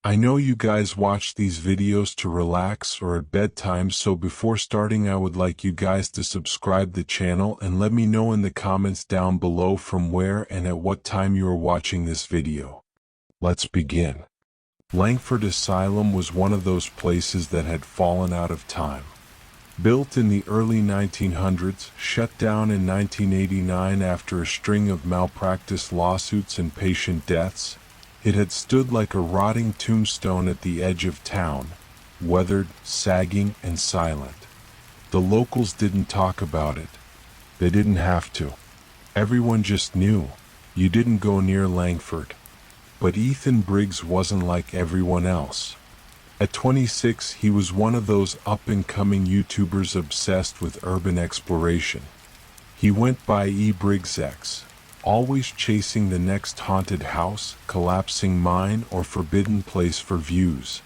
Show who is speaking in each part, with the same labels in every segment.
Speaker 1: I know you guys watch these videos to relax or at bedtime, so before starting I would like you guys to subscribe the channel and let me know in the comments down below from where and at what time you are watching this video. Let's begin. Langford Asylum was one of those places that had fallen out of time. Built in the early 1900s, shut down in 1989 after a string of malpractice lawsuits and patient deaths, it had stood like a rotting tombstone at the edge of town, weathered, sagging, and silent. The locals didn't talk about it. They didn't have to. Everyone just knew. You didn't go near Langford. But Ethan Briggs wasn't like everyone else. At 26, he was one of those up-and-coming YouTubers obsessed with urban exploration. He went by eBriggsX, always chasing the next haunted house, collapsing mine, or forbidden place for views.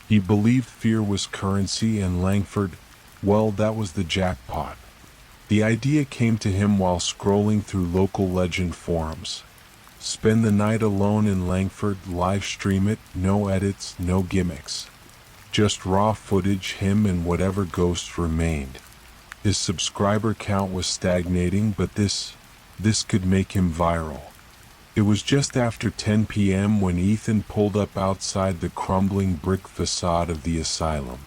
Speaker 1: He believed fear was currency, and Langford, well, that was the jackpot. The idea came to him while scrolling through local legend forums. Spend the night alone in Langford, live stream it, no edits, no gimmicks. Just raw footage, him and whatever ghosts remained. His subscriber count was stagnating, but this could make him viral. It was just after 10 p.m. when Ethan pulled up outside the crumbling brick facade of the asylum.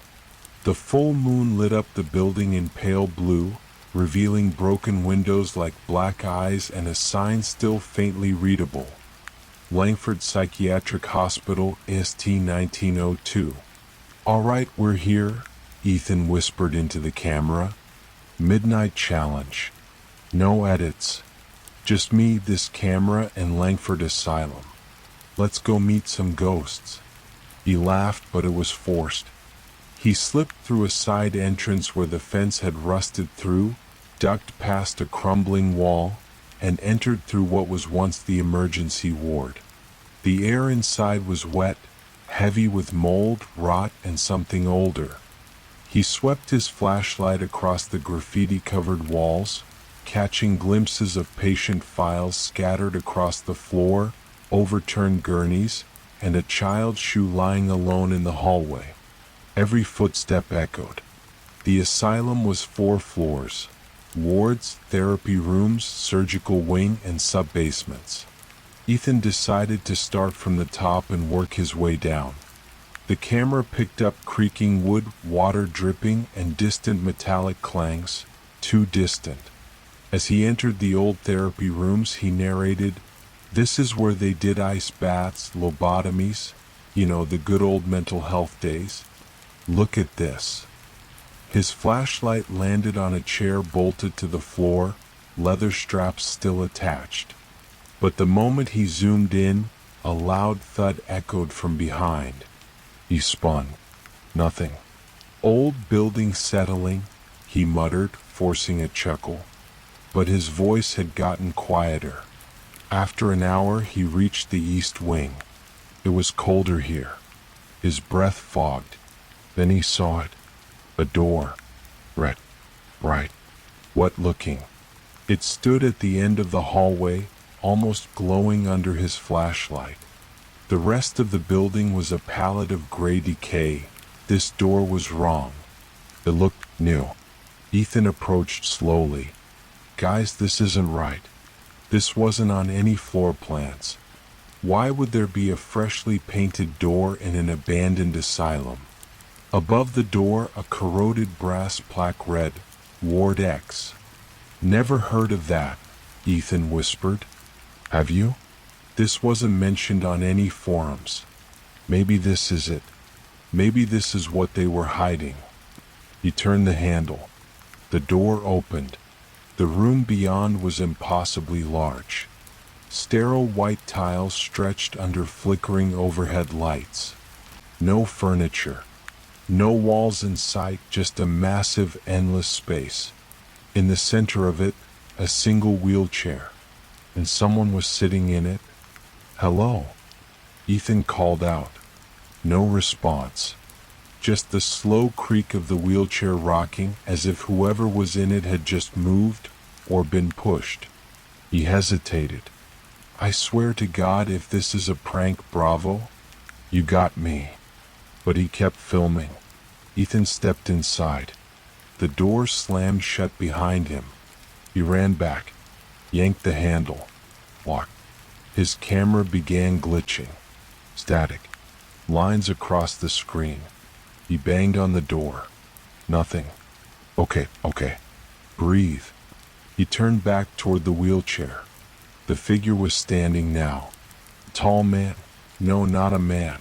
Speaker 1: The full moon lit up the building in pale blue, revealing broken windows like black eyes and a sign still faintly readable. Langford Psychiatric Hospital, ST 1902. "All right, we're here," Ethan whispered into the camera. "Midnight challenge. No edits. Just me, this camera, and Langford Asylum. Let's go meet some ghosts." He laughed, but it was forced. He slipped through a side entrance where the fence had rusted through, ducked past a crumbling wall, and entered through what was once the emergency ward. The air inside was wet, heavy with mold, rot, and something older. He swept his flashlight across the graffiti-covered walls, catching glimpses of patient files scattered across the floor, overturned gurneys, and a child's shoe lying alone in the hallway. Every footstep echoed. The asylum was 4 floors: wards, therapy rooms, surgical wing, and sub-basements. Ethan decided to start from the top and work his way down. The camera picked up creaking wood, water dripping, and distant metallic clangs, too distant. As he entered the old therapy rooms, he narrated, "This is where they did ice baths, lobotomies, the good old mental health days. Look at this." His flashlight landed on a chair bolted to the floor, leather straps still attached. But the moment he zoomed in, a loud thud echoed from behind. He spun. Nothing. "Old building settling," he muttered, forcing a chuckle. But his voice had gotten quieter. After an hour, he reached the east wing. It was colder here. His breath fogged. Then he saw it. A door. Red. Bright. Wet-looking. It stood at the end of the hallway, almost glowing under his flashlight. The rest of the building was a palette of gray decay. This door was wrong. It looked new. Ethan approached slowly. "Guys, this isn't right. This wasn't on any floor plans. Why would there be a freshly painted door in an abandoned asylum?" Above the door, a corroded brass plaque read, "Ward X." "Never heard of that," Ethan whispered. "Have you?" "This wasn't mentioned on any forums. Maybe this is it. Maybe this is what they were hiding." He turned the handle. The door opened. The room beyond was impossibly large. Sterile white tiles stretched under flickering overhead lights. No furniture. No walls in sight, just a massive, endless space. In the center of it, a single wheelchair. And someone was sitting in it. "Hello," Ethan called out. No response. Just the slow creak of the wheelchair rocking, as if whoever was in it had just moved or been pushed. He hesitated. "I swear to God, if this is a prank, bravo." You got me. But he kept filming. Ethan stepped inside. The door slammed shut behind him. He ran back, yanked the handle, locked. His camera began glitching. Static. Lines across the screen. He banged on the door. Nothing. Okay. Breathe. He turned back toward the wheelchair. The figure was standing now. A tall man. No, not a man.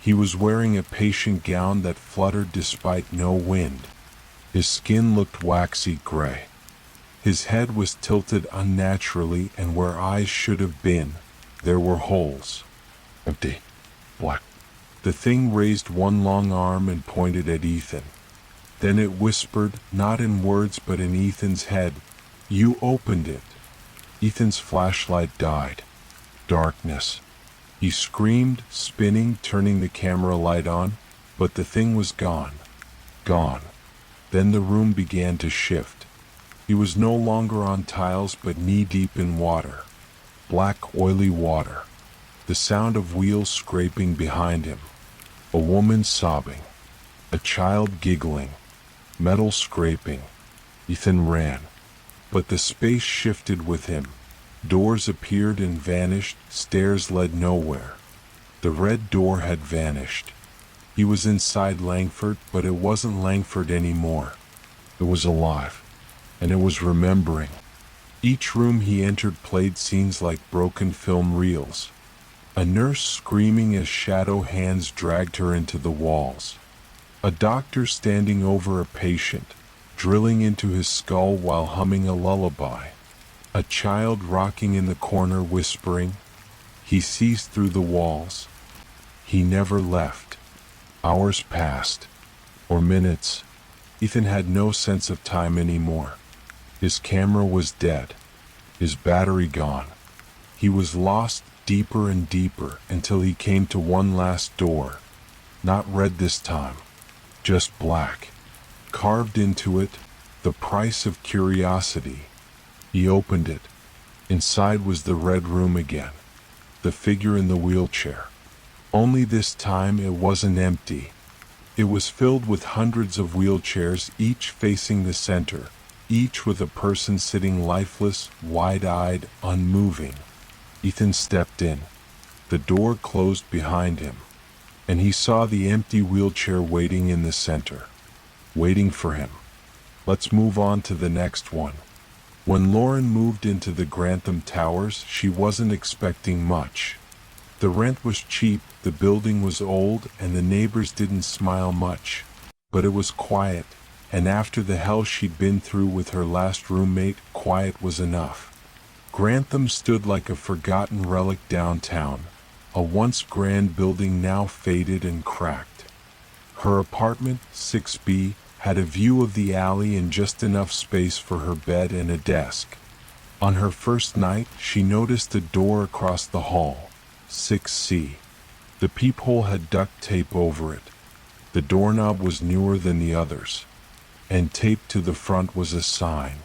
Speaker 1: He was wearing a patient gown that fluttered despite no wind. His skin looked waxy gray. His head was tilted unnaturally, and where eyes should have been, there were holes. Empty. Black. The thing raised one long arm and pointed at Ethan. Then it whispered, not in words but in Ethan's head, "You opened it." Ethan's flashlight died. Darkness. He screamed, spinning, turning the camera light on, but the thing was gone. Gone. Then the room began to shift. He was no longer on tiles but knee-deep in water. Black, oily water. The sound of wheels scraping behind him. A woman sobbing. A child giggling. Metal scraping. Ethan ran. But the space shifted with him. Doors appeared and vanished, stairs led nowhere. The red door had vanished. He was inside Langford, but it wasn't Langford anymore. It was alive, and it was remembering. Each room he entered played scenes like broken film reels. A nurse screaming as shadow hands dragged her into the walls. A doctor standing over a patient, drilling into his skull while humming a lullaby. A child rocking in the corner whispering. He sees through the walls. He never left. Hours passed. Or minutes. Ethan had no sense of time anymore. His camera was dead. His battery gone. He was lost deeper and deeper until he came to one last door. Not red this time. Just black. Carved into it, the price of curiosity. He opened it. Inside was the red room again. The figure in the wheelchair. Only this time it wasn't empty. It was filled with hundreds of wheelchairs, each facing the center, each with a person sitting lifeless, wide-eyed, unmoving. Ethan stepped in. The door closed behind him, and he saw the empty wheelchair waiting in the center. Waiting for him. Let's move on to the next one. When Lauren moved into the Grantham Towers, she wasn't expecting much. The rent was cheap, the building was old, and the neighbors didn't smile much. But it was quiet, and after the hell she'd been through with her last roommate, quiet was enough. Grantham stood like a forgotten relic downtown, a once grand building now faded and cracked. Her apartment, 6B, had a view of the alley and just enough space for her bed and a desk. On her first night, she noticed a door across the hall, 6C. The peephole had duct tape over it. The doorknob was newer than the others, and taped to the front was a sign.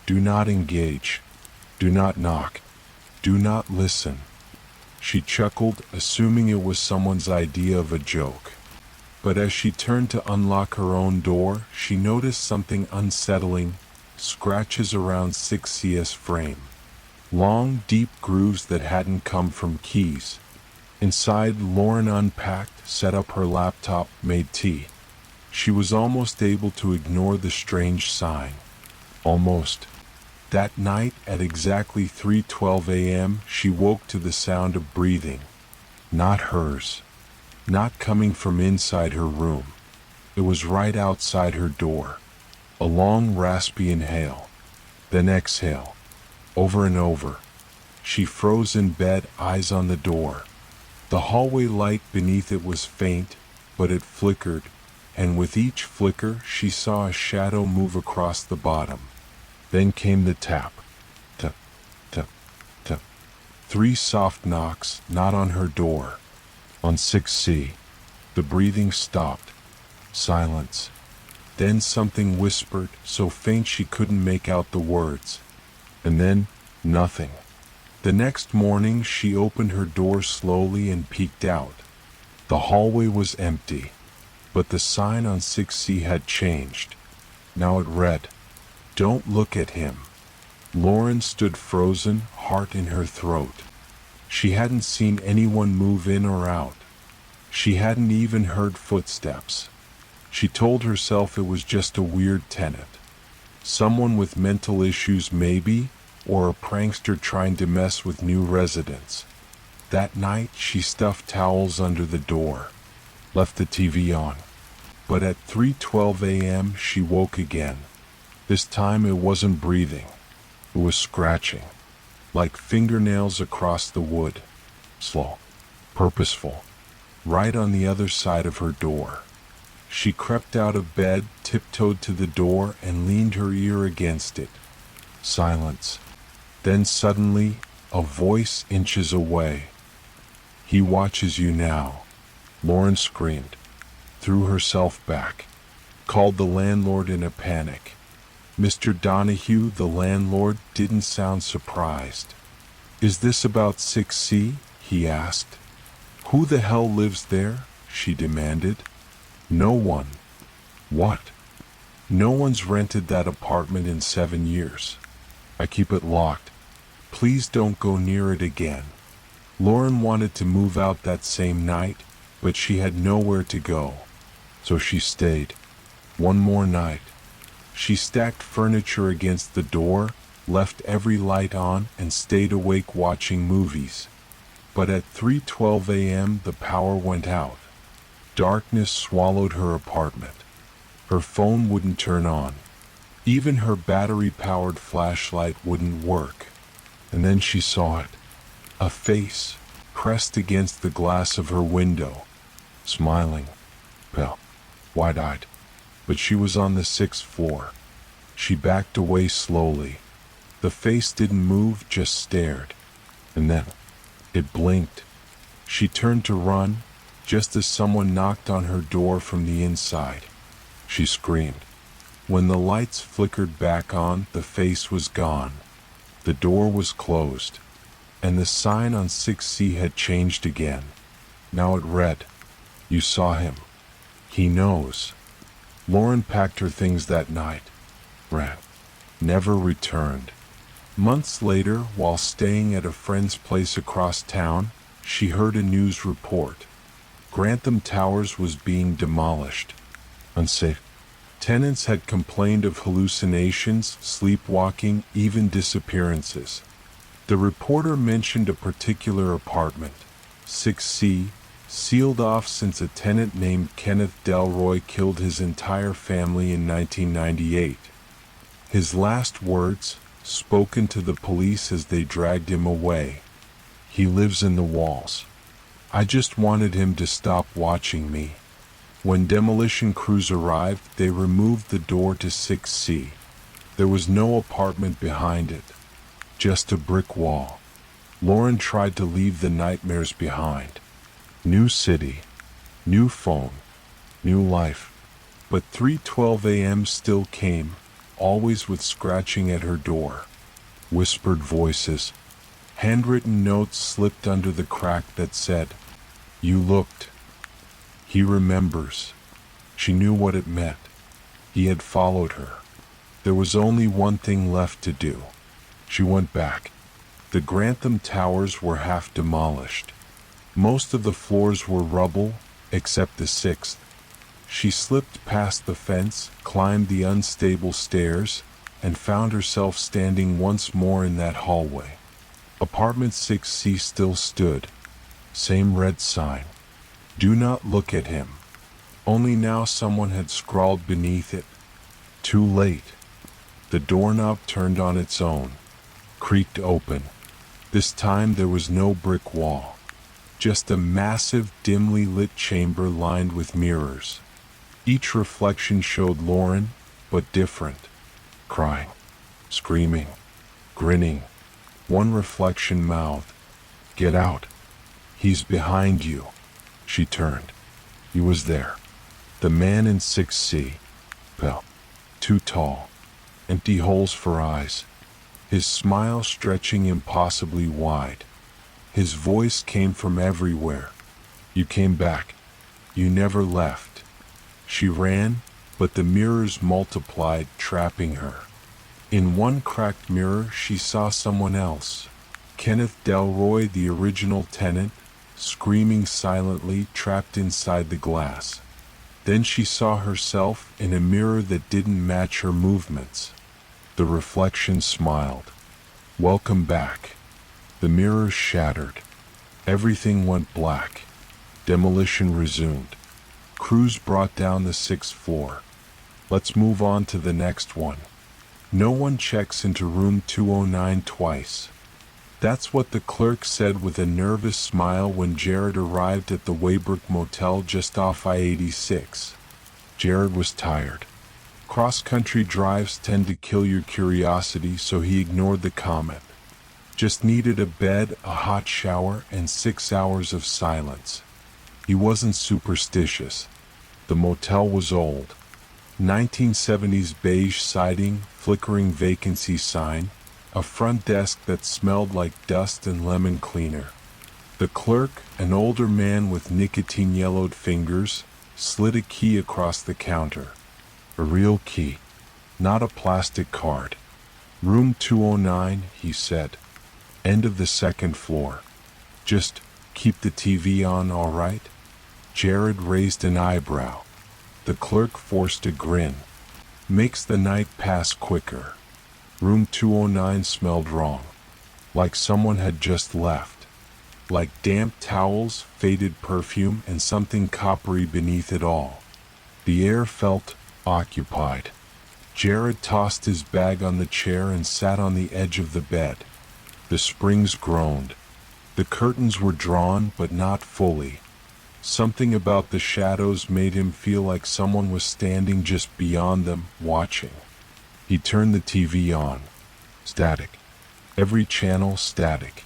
Speaker 1: Do not engage. Do not knock. Do not listen. She chuckled, assuming it was someone's idea of a joke. But as she turned to unlock her own door, she noticed something unsettling, scratches around 6C's frame. Long, deep grooves that hadn't come from keys. Inside, Lauren unpacked, set up her laptop, made tea. She was almost able to ignore the strange sign. Almost. That night, at exactly 3:12 a.m., she woke to the sound of breathing. Not hers. Not coming from inside her room. It was right outside her door. A long, raspy inhale. Then exhale. Over and over. She froze in bed, eyes on the door. The hallway light beneath it was faint, but it flickered, and with each flicker she saw a shadow move across the bottom. Then came the tap. Tap, tap, tap. 3 soft knocks, not on her door. On 6C. The breathing stopped. Silence. Then something whispered, so faint she couldn't make out the words. And then, nothing. The next morning she opened her door slowly and peeked out. The hallway was empty, but the sign on 6C had changed. Now it read, "Don't look at him." Lauren stood frozen, heart in her throat. She hadn't seen anyone move in or out. She hadn't even heard footsteps. She told herself it was just a weird tenant. Someone with mental issues maybe, or a prankster trying to mess with new residents. That night she stuffed towels under the door, left the TV on. But at 3:12 a.m. she woke again. This time it wasn't breathing. It was scratching, like fingernails across the wood. Slow, purposeful, right on the other side of her door. She crept out of bed, tiptoed to the door, and leaned her ear against it. Silence. Then suddenly, a voice inches away. "He watches you now," Lauren screamed, threw herself back, called the landlord in a panic. Mr. Donahue, the landlord, didn't sound surprised. "Is this about 6C?" he asked. "Who the hell lives there?" she demanded. "No one." "What?" "No one's rented that apartment in 7 years. I keep it locked. Please don't go near it again." Lauren wanted to move out that same night, but she had nowhere to go. So she stayed. One more night. She stacked furniture against the door, left every light on, and stayed awake watching movies. But at 3:12 a.m. the power went out. Darkness swallowed her apartment. Her phone wouldn't turn on. Even her battery-powered flashlight wouldn't work. And then she saw it. A face, pressed against the glass of her window. Smiling. Pale. Wide-eyed. But she was on the 6th floor. She backed away slowly. The face didn't move, just stared. And then, it blinked. She turned to run, just as someone knocked on her door from the inside. She screamed. When the lights flickered back on, the face was gone. The door was closed. And the sign on 6C had changed again. Now it read, "You saw him. He knows." Lauren packed her things that night. Ran. Never returned. Months later, while staying at a friend's place across town, she heard a news report. Grantham Towers was being demolished. Unsafe. Tenants had complained of hallucinations, sleepwalking, even disappearances. The reporter mentioned a particular apartment, 6C, sealed off since a tenant named Kenneth Delroy killed his entire family in 1998. His last words, spoken to the police as they dragged him away. "He lives in the walls. I just wanted him to stop watching me." When demolition crews arrived, they removed the door to 6C. There was no apartment behind it, just a brick wall. Lauren tried to leave the nightmares behind. New city, new phone, new life. But 3:12 a.m. still came, always with scratching at her door. Whispered voices. Handwritten notes slipped under the crack that said, "You looked." He remembers. She knew what it meant. He had followed her. There was only one thing left to do. She went back. The Grantham Towers were half demolished. Most of the floors were rubble, except the 6th. She slipped past the fence, climbed the unstable stairs, and found herself standing once more in that hallway. Apartment 6C still stood. Same red sign. "Do not look at him." Only now someone had scrawled beneath it. Too late. The doorknob turned on its own, creaked open. This time there was no brick wall. Just a massive, dimly lit chamber lined with mirrors. Each reflection showed Lauren, but different. Crying, screaming, grinning. One reflection mouthed, "Get out. He's behind you." She turned. He was there. The man in 6C. Pale. Too tall. Empty holes for eyes. His smile stretching impossibly wide. His voice came from everywhere. "You came back. You never left." She ran, but the mirrors multiplied, trapping her. In one cracked mirror she saw someone else. Kenneth Delroy, the original tenant, screaming silently, trapped inside the glass. Then she saw herself in a mirror that didn't match her movements. The reflection smiled. "Welcome back." The mirrors shattered. Everything went black. Demolition resumed. Crews brought down the 6th floor. "Let's move on to the next one." No one checks into room 209 twice. That's what the clerk said with a nervous smile when Jared arrived at the Waybrook Motel just off I-86. Jared was tired. Cross-country drives tend to kill your curiosity, so he ignored the comment. Just needed a bed, a hot shower, and 6 hours of silence. He wasn't superstitious. The motel was old. 1970s beige siding, flickering vacancy sign, a front desk that smelled like dust and lemon cleaner. The clerk, an older man with nicotine-yellowed fingers, slid a key across the counter. A real key, not a plastic card. "Room 209, he said. "End of the 2nd floor. Just keep the TV on, all right?" Jared raised an eyebrow. The clerk forced a grin. "Makes the night pass quicker." Room 209 smelled wrong. Like someone had just left. Like damp towels, faded perfume, and something coppery beneath it all. The air felt occupied. Jared tossed his bag on the chair and sat on the edge of the bed. The springs groaned. The curtains were drawn, but not fully. Something about the shadows made him feel like someone was standing just beyond them, watching. He turned the TV on. Static. Every channel static.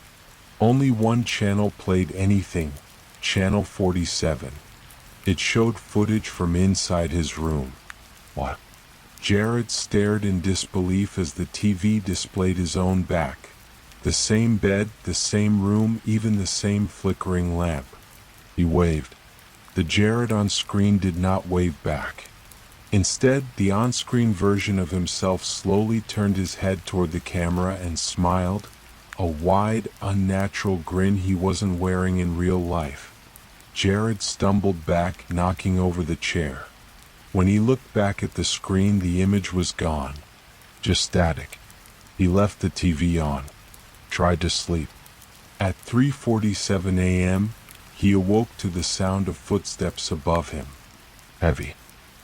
Speaker 1: Only one channel played anything, Channel 47. It showed footage from inside his room. What? Jared stared in disbelief as the TV displayed his own back. The same bed, the same room, even the same flickering lamp. He waved. The Jared on screen did not wave back. Instead, the on-screen version of himself slowly turned his head toward the camera and smiled, a wide, unnatural grin he wasn't wearing in real life. Jared stumbled back, knocking over the chair. When he looked back at the screen, the image was gone. Just static. He left the TV on. Tried to sleep. At 3:47 a.m., he awoke to the sound of footsteps above him. Heavy.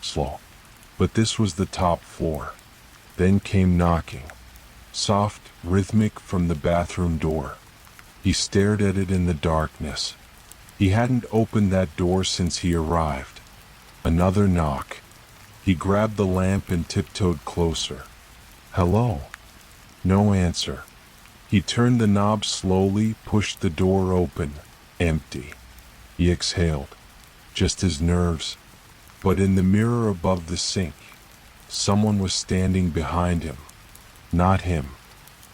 Speaker 1: Slow. But this was the top floor. Then came knocking. Soft, rhythmic from the bathroom door. He stared at it in the darkness. He hadn't opened that door since he arrived. Another knock. He grabbed the lamp and tiptoed closer. "Hello?" No answer. He turned the knob slowly, pushed the door open. Empty. He exhaled. Just his nerves. But in the mirror above the sink, someone was standing behind him. Not him.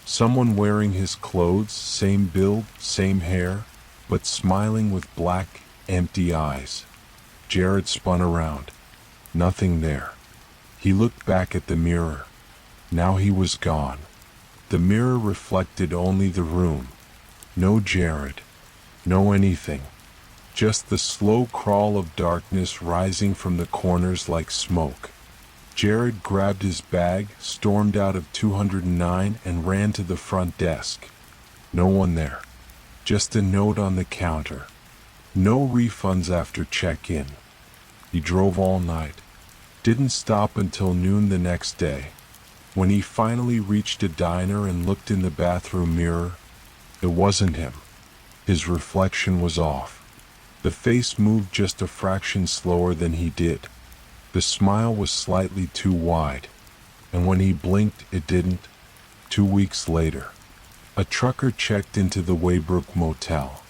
Speaker 1: Someone wearing his clothes, same build, same hair, but smiling with black, empty eyes. Jared spun around. Nothing there. He looked back at the mirror. Now he was gone. The mirror reflected only the room. No Jared. No anything. Just the slow crawl of darkness rising from the corners like smoke. Jared grabbed his bag, stormed out of 209, and ran to the front desk. No one there. Just a note on the counter. No refunds after check-in. He drove all night. Didn't stop until noon the next day. When he finally reached a diner and looked in the bathroom mirror, it wasn't him. His reflection was off. The face moved just a fraction slower than he did. The smile was slightly too wide. And when he blinked, it didn't. 2 weeks later, a trucker checked into the Waybrook Motel.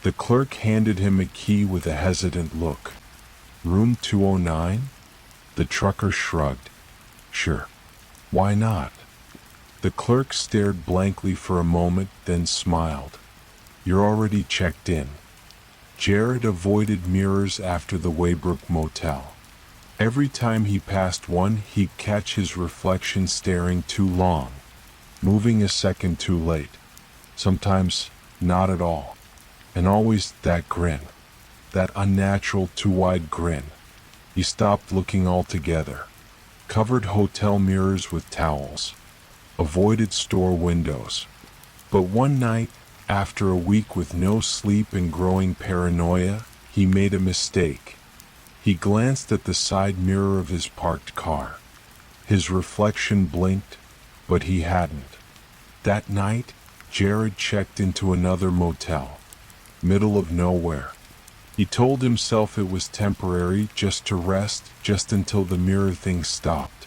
Speaker 1: The clerk handed him a key with a hesitant look. "Room 209? The trucker shrugged. "Sure. Why not?" The clerk stared blankly for a moment, then smiled. "You're already checked in." Jared avoided mirrors after the Waybrook Motel. Every time he passed one, he'd catch his reflection staring too long, moving a second too late, sometimes not at all, and always that grin, that unnatural too-wide grin. He stopped looking altogether, covered hotel mirrors with towels, avoided store windows. But one night, after a week with no sleep and growing paranoia, he made a mistake. He glanced at the side mirror of his parked car. His reflection blinked, but he hadn't. That night, Jared checked into another motel, middle of nowhere. He told himself it was temporary, just to rest, just until the mirror thing stopped.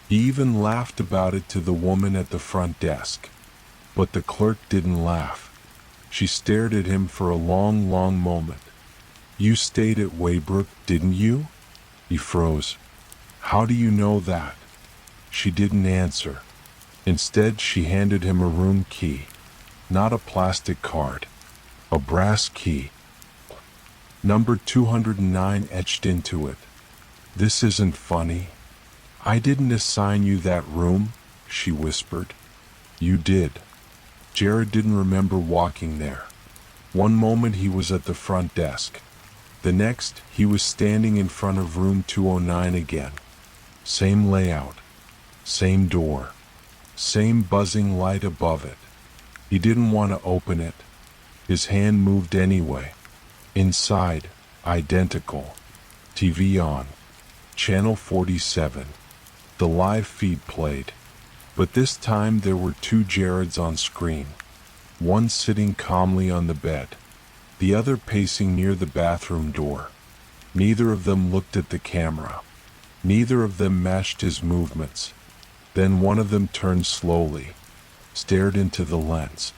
Speaker 1: He even laughed about it to the woman at the front desk. But the clerk didn't laugh. She stared at him for a long, long moment. "You stayed at Waybrook, didn't you?" He froze. "How do you know that?" She didn't answer. Instead, she handed him a room key. Not a plastic card. A brass key. Number 209 etched into it. "This isn't funny. I didn't assign you that room," she whispered. "You did." Jared didn't remember walking there. One moment he was at the front desk. The next, he was standing in front of room 209 again. Same layout. Same door. Same buzzing light above it. He didn't want to open it. His hand moved anyway. Inside, identical. TV on. Channel 47. The live feed played. But this time there were two Jareds on screen. One sitting calmly on the bed. The other pacing near the bathroom door. Neither of them looked at the camera. Neither of them matched his movements. Then one of them turned slowly, stared into the lens,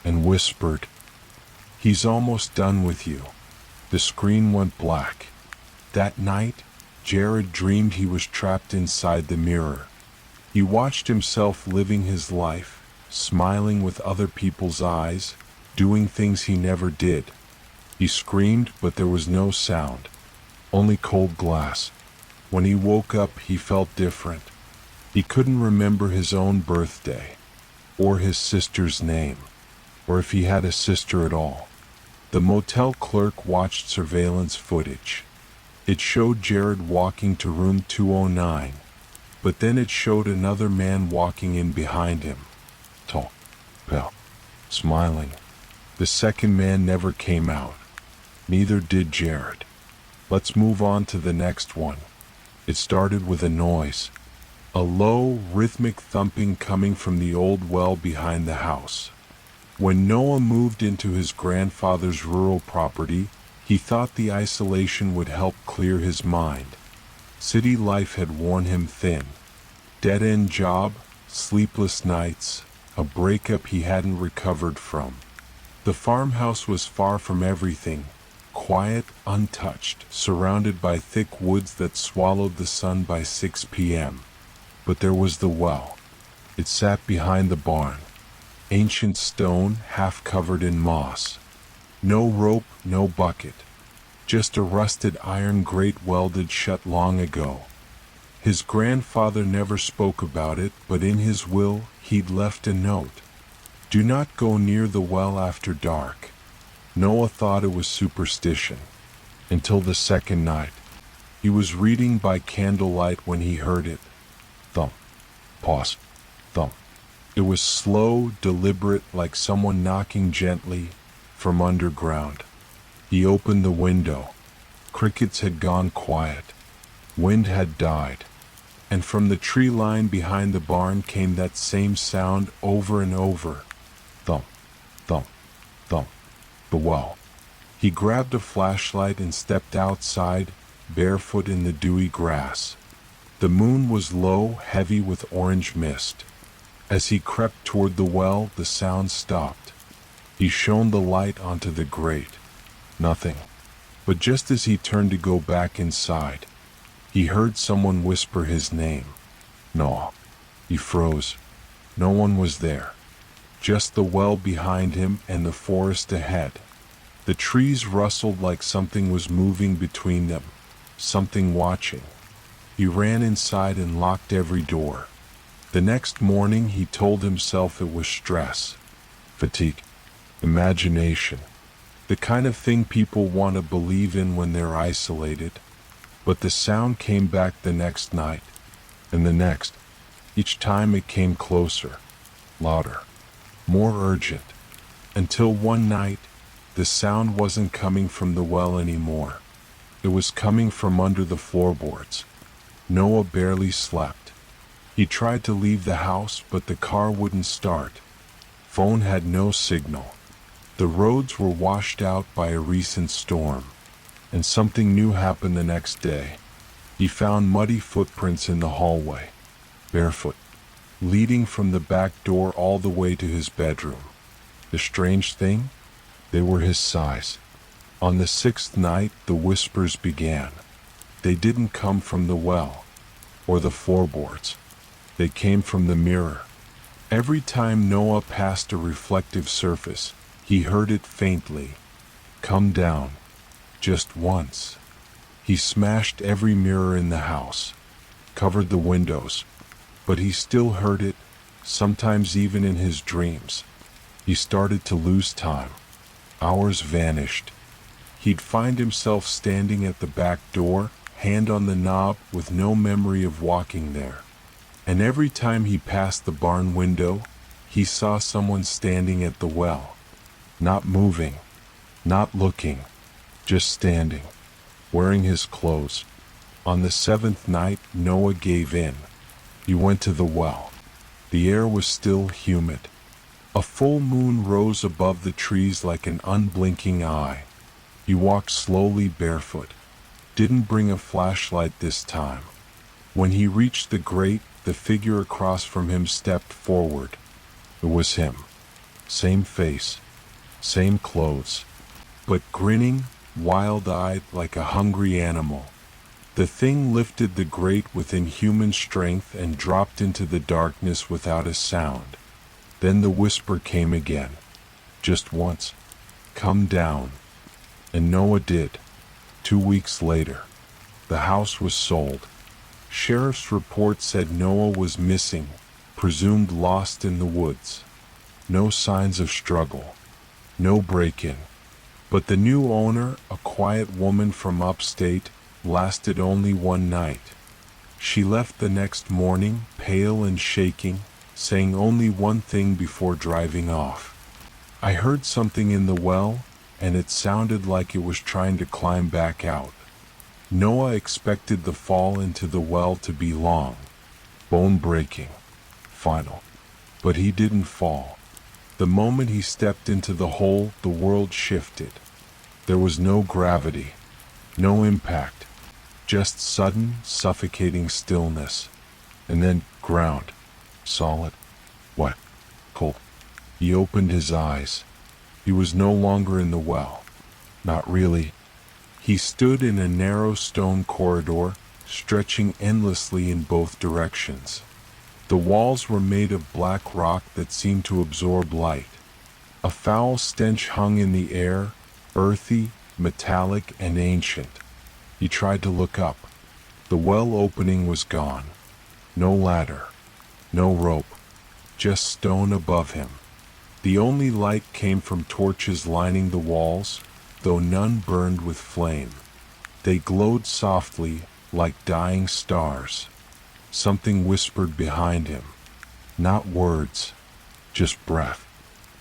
Speaker 1: and whispered, "He's almost done with you." The screen went black. That night, Jared dreamed he was trapped inside the mirror. He watched himself living his life, smiling with other people's eyes, doing things he never did. He screamed, but there was no sound, only cold glass. When he woke up, he felt different. He couldn't remember his own birthday, or his sister's name, or if he had a sister at all. The motel clerk watched surveillance footage. It showed Jared walking to room 209, but then it showed another man walking in behind him. Tall, pale, smiling. The second man never came out. Neither did Jared. Let's move on to the next one. It started with a noise. A low, rhythmic thumping coming from the old well behind the house. When Noah moved into his grandfather's rural property, he thought the isolation would help clear his mind. City life had worn him thin. Dead-end job, sleepless nights, a breakup he hadn't recovered from. The farmhouse was far from everything, quiet, untouched, surrounded by thick woods that swallowed the sun by 6 p.m. But there was the well. It sat behind the barn. Ancient stone, half covered in moss. No rope, no bucket. Just a rusted iron grate welded shut long ago. His grandfather never spoke about it, but in his will, he'd left a note. "Do not go near the well after dark." Noah thought it was superstition. Until the second night. He was reading by candlelight when he heard it. Thump. Pause. Thump. It was slow, deliberate, like someone knocking gently from underground. He opened the window. Crickets had gone quiet. Wind had died. And from the tree line behind the barn came that same sound over and over. Thump, thump, thump. The well. He grabbed a flashlight and stepped outside, barefoot in the dewy grass. The moon was low, heavy with orange mist. As he crept toward the well, the sound stopped. He shone the light onto the grate. Nothing. But just as he turned to go back inside, he heard someone whisper his name. No. He froze. No one was there. Just the well behind him and the forest ahead. The trees rustled like something was moving between them, something watching. He ran inside and locked every door. The next morning he told himself it was stress, fatigue, imagination, the kind of thing people want to believe in when they're isolated. But the sound came back the next night, and the next. Each time it came closer, louder, more urgent, until one night, the sound wasn't coming from the well anymore. It was coming from under the floorboards. Noah barely slept. He tried to leave the house, but the car wouldn't start. Phone had no signal. The roads were washed out by a recent storm. And something new happened the next day. He found muddy footprints in the hallway, barefoot, leading from the back door all the way to his bedroom. The strange thing? They were his size. On the sixth night, the whispers began. They didn't come from the well, or the floorboards. They came from the mirror. Every time Noah passed a reflective surface, he heard it faintly. Come down. Just once. He smashed every mirror in the house, covered the windows, but he still heard it, sometimes even in his dreams. He started to lose time. Hours vanished. He'd find himself standing at the back door, hand on the knob, with no memory of walking there. And every time he passed the barn window, he saw someone standing at the well. Not moving, not looking, just standing, wearing his clothes. On the seventh night, Noah gave in. He went to the well. The air was still humid. A full moon rose above the trees like an unblinking eye. He walked slowly barefoot. Didn't bring a flashlight this time. When he reached the grate, the figure across from him stepped forward. It was him. Same face, same clothes, but grinning, wild-eyed like a hungry animal. The thing lifted the grate with inhuman strength and dropped into the darkness without a sound. Then the whisper came again. Just once. Come down. And Noah did. 2 weeks later. The house was sold. Sheriff's report said Noah was missing, presumed lost in the woods. No signs of struggle. No break-in. But the new owner, a quiet woman from upstate, lasted only one night. She left the next morning, pale and shaking, saying only one thing before driving off. I heard something in the well, and it sounded like it was trying to climb back out. Noah expected the fall into the well to be long, bone-breaking, final. But he didn't fall. The moment he stepped into the hole, the world shifted. There was no gravity, no impact, just sudden, suffocating stillness. And then ground. Solid. Wet. Cold. He opened his eyes. He was no longer in the well. Not really. He stood in a narrow stone corridor, stretching endlessly in both directions. The walls were made of black rock that seemed to absorb light. A foul stench hung in the air, earthy, metallic, and ancient. He tried to look up. The well opening was gone. No ladder. No rope. Just stone above him. The only light came from torches lining the walls, though none burned with flame. They glowed softly, like dying stars. Something whispered behind him. Not words, just breath.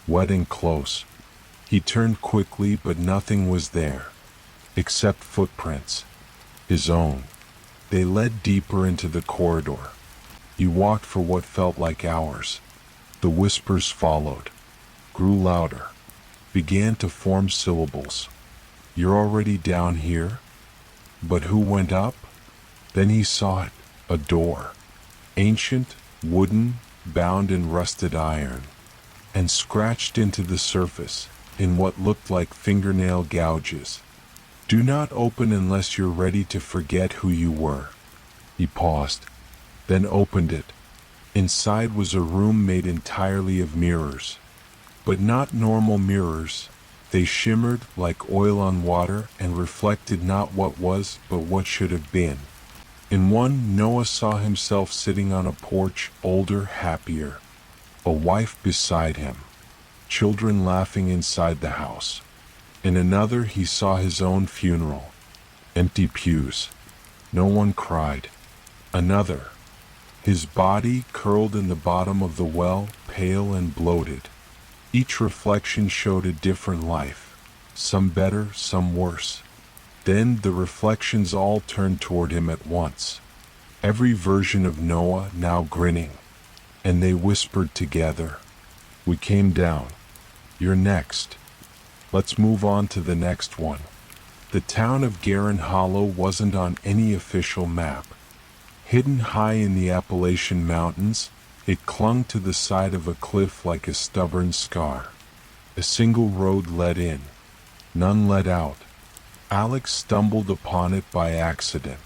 Speaker 1: Wet and close. He turned quickly, but nothing was there. Except footprints. His own. They led deeper into the corridor. He walked for what felt like hours. The whispers followed. Grew louder. Began to form syllables. You're already down here? But who went up? Then he saw it. A door. Ancient, wooden, bound in rusted iron. And scratched into the surface, in what looked like fingernail gouges. Do not open unless you're ready to forget who you were. He paused, then opened it. Inside was a room made entirely of mirrors. But not normal mirrors. They shimmered like oil on water and reflected not what was, but what should have been. In one, Noah saw himself sitting on a porch, older, happier. A wife beside him. Children laughing inside the house. In another, he saw his own funeral. Empty pews. No one cried. Another. His body curled in the bottom of the well, pale and bloated. Each reflection showed a different life. Some better, some worse. Then the reflections all turned toward him at once. Every version of Noah now grinning. And they whispered together, "We came down. You're next. Let's move on to the next one." The town of Garin Hollow wasn't on any official map. Hidden high in the Appalachian Mountains, it clung to the side of a cliff like a stubborn scar. A single road led in. None led out. Alex stumbled upon it by accident.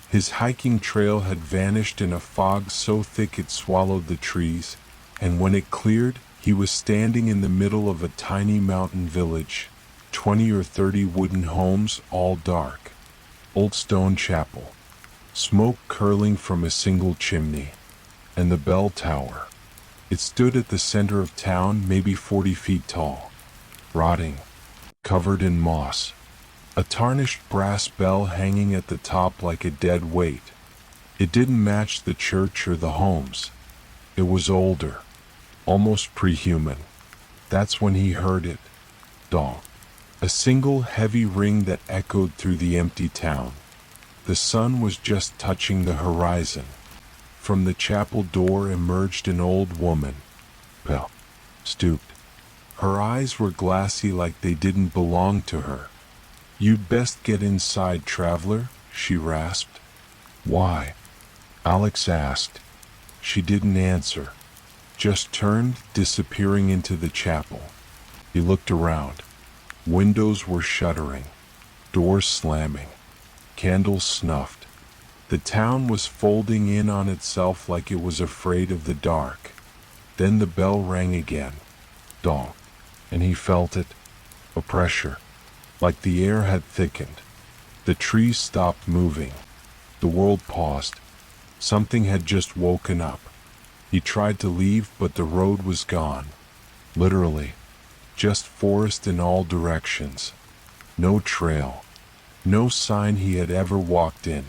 Speaker 1: His hiking trail had vanished in a fog so thick it swallowed the trees, and when it cleared, he was standing in the middle of a tiny mountain village, 20 or 30 wooden homes, all dark. Old stone chapel. Smoke curling from a single chimney. And the bell tower. It stood at the center of town, maybe 40 feet tall. Rotting. Covered in moss. A tarnished brass bell hanging at the top like a dead weight. It didn't match the church or the homes. It was older. Almost pre-human. That's when he heard it. Dong. A single heavy ring that echoed through the empty town. The sun was just touching the horizon. From the chapel door emerged an old woman. Bell. Stooped. Her eyes were glassy like they didn't belong to her. "You'd best get inside, traveler," she rasped. "Why?" Alex asked. She didn't answer. Just turned, disappearing into the chapel. He looked around. Windows were shuttering. Doors slamming. Candles snuffed. The town was folding in on itself like it was afraid of the dark. Then the bell rang again. Dong. And he felt it. A pressure. Like the air had thickened. The trees stopped moving. The world paused. Something had just woken up. He tried to leave, but the road was gone. Literally. Just forest in all directions. No trail. No sign he had ever walked in.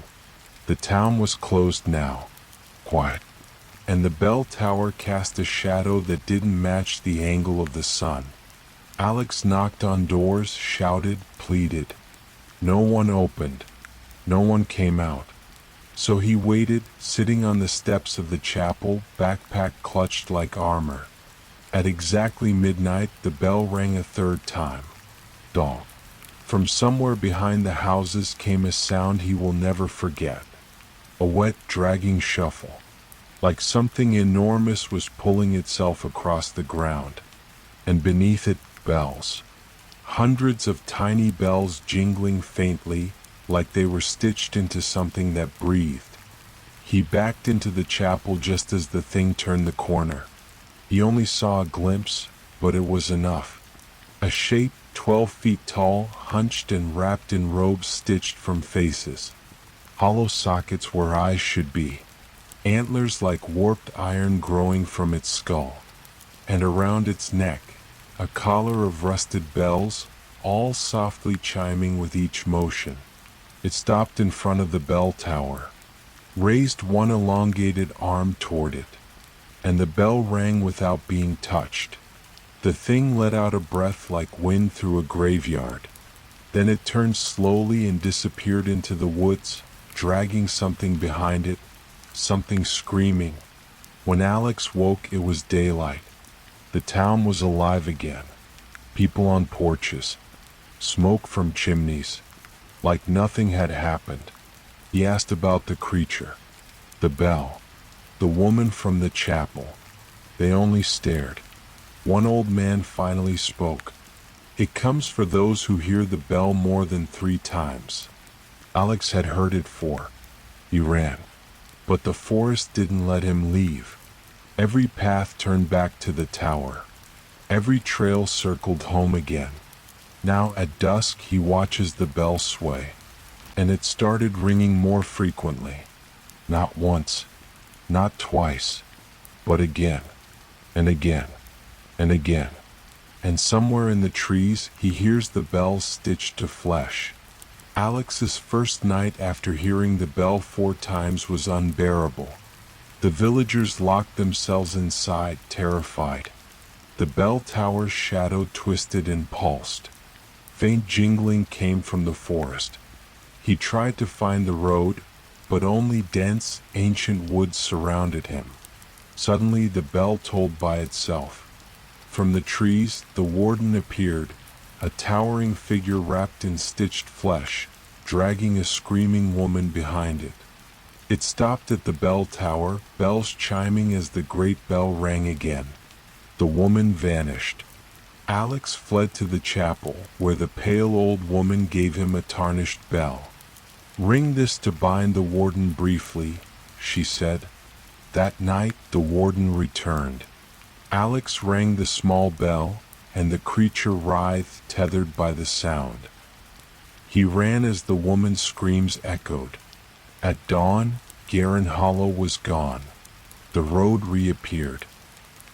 Speaker 1: The town was closed now. Quiet. And the bell tower cast a shadow that didn't match the angle of the sun. Alex knocked on doors, shouted, pleaded. No one opened. No one came out. So he waited, sitting on the steps of the chapel, backpack clutched like armor. At exactly midnight, the bell rang a third time. Dong. From somewhere behind the houses came a sound he will never forget. A wet, dragging shuffle. Like something enormous was pulling itself across the ground. And beneath it, bells. Hundreds of tiny bells jingling faintly, like they were stitched into something that breathed. He backed into the chapel just as the thing turned the corner. He only saw a glimpse, but it was enough. A shape 12 feet tall, hunched and wrapped in robes stitched from faces. Hollow sockets where eyes should be. Antlers like warped iron growing from its skull. And around its neck, a collar of rusted bells, all softly chiming with each motion. It stopped in front of the bell tower, raised one elongated arm toward it, and the bell rang without being touched. The thing let out a breath like wind through a graveyard. Then it turned slowly and disappeared into the woods, dragging something behind it, something screaming. When Alex woke, it was daylight. The town was alive again. People on porches. Smoke from chimneys. Like nothing had happened. He asked about the creature. The bell. The woman from the chapel. They only stared. One old man finally spoke. "It comes for those who hear the bell more than 3 times. Alex had heard it 4. He ran. But the forest didn't let him leave. Every path turned back to the tower. Every trail circled home again. Now at dusk he watches the bell sway, and it started ringing more frequently. Not once, not twice, but again, and again, and again. And somewhere in the trees he hears the bells stitched to flesh. Alex's first night after hearing the bell 4 times was unbearable. The villagers locked themselves inside, terrified. The bell tower's shadow twisted and pulsed. Faint jingling came from the forest. He tried to find the road, but only dense, ancient woods surrounded him. Suddenly the bell tolled by itself. From the trees, the warden appeared, a towering figure wrapped in stitched flesh, dragging a screaming woman behind it. It stopped at the bell tower, bells chiming as the great bell rang again. The woman vanished. Alex fled to the chapel, where the pale old woman gave him a tarnished bell. "Ring this to bind the warden briefly," she said. That night the warden returned. Alex rang the small bell, and the creature writhed, tethered by the sound. He ran as the woman's screams echoed. At dawn, Garin Hollow was gone. The road reappeared.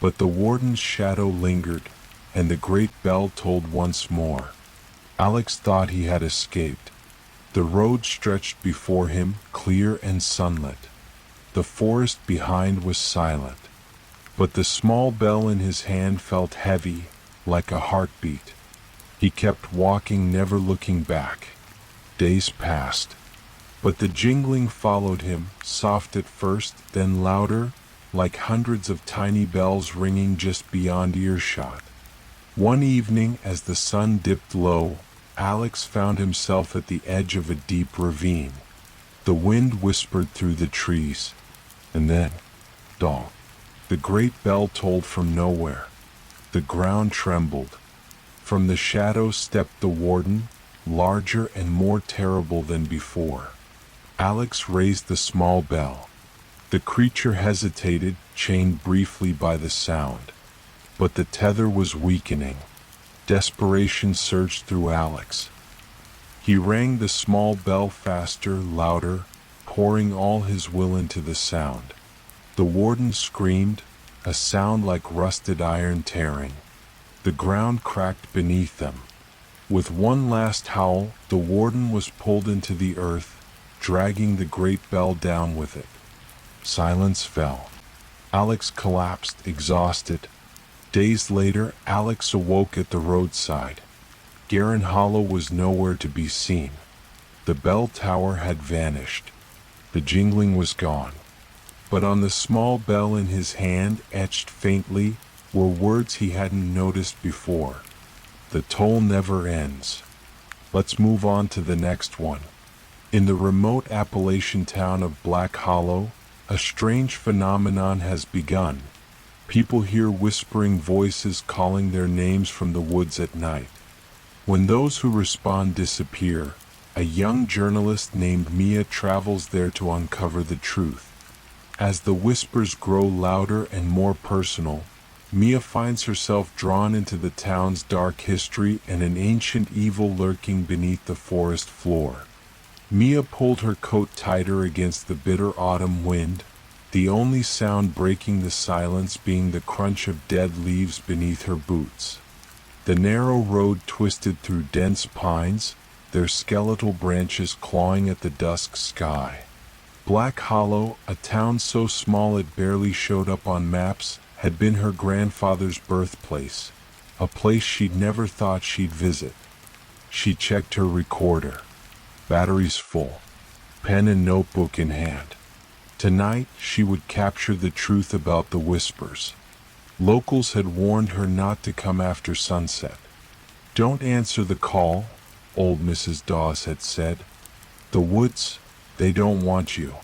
Speaker 1: But the warden's shadow lingered, and the great bell tolled once more. Alex thought he had escaped. The road stretched before him, clear and sunlit. The forest behind was silent. But the small bell in his hand felt heavy, like a heartbeat. He kept walking, never looking back. Days passed. But the jingling followed him, soft at first, then louder, like hundreds of tiny bells ringing just beyond earshot. One evening, as the sun dipped low, Alex found himself at the edge of a deep ravine. The wind whispered through the trees. And then, dong, the great bell tolled from nowhere. The ground trembled. From the shadows stepped the warden, larger and more terrible than before. Alex raised the small bell. The creature hesitated, chained briefly by the sound. But the tether was weakening. Desperation surged through Alex. He rang the small bell faster, louder, pouring all his will into the sound. The warden screamed, a sound like rusted iron tearing. The ground cracked beneath them. With one last howl, the warden was pulled into the earth, dragging the great bell down with it. Silence fell. Alex collapsed, exhausted. Days later, Alex awoke at the roadside. Garin Hollow was nowhere to be seen. The bell tower had vanished. The jingling was gone. But on the small bell in his hand, etched faintly, were words he hadn't noticed before. The toll never ends. Let's move on to the next one. In the remote Appalachian town of Black Hollow, a strange phenomenon has begun. People hear whispering voices calling their names from the woods at night. When those who respond disappear, a young journalist named Mia travels there to uncover the truth. As the whispers grow louder and more personal, Mia finds herself drawn into the town's dark history and an ancient evil lurking beneath the forest floor. Mia pulled her coat tighter against the bitter autumn wind, the only sound breaking the silence being the crunch of dead leaves beneath her boots. The narrow road twisted through dense pines, their skeletal branches clawing at the dusk sky. Black Hollow, a town so small it barely showed up on maps, had been her grandfather's birthplace, a place she'd never thought she'd visit. She checked her recorder. Batteries full. Pen and notebook in hand. Tonight, she would capture the truth about the whispers. Locals had warned her not to come after sunset. "Don't answer the call," old Mrs. Dawes had said. "The woods, they don't want you."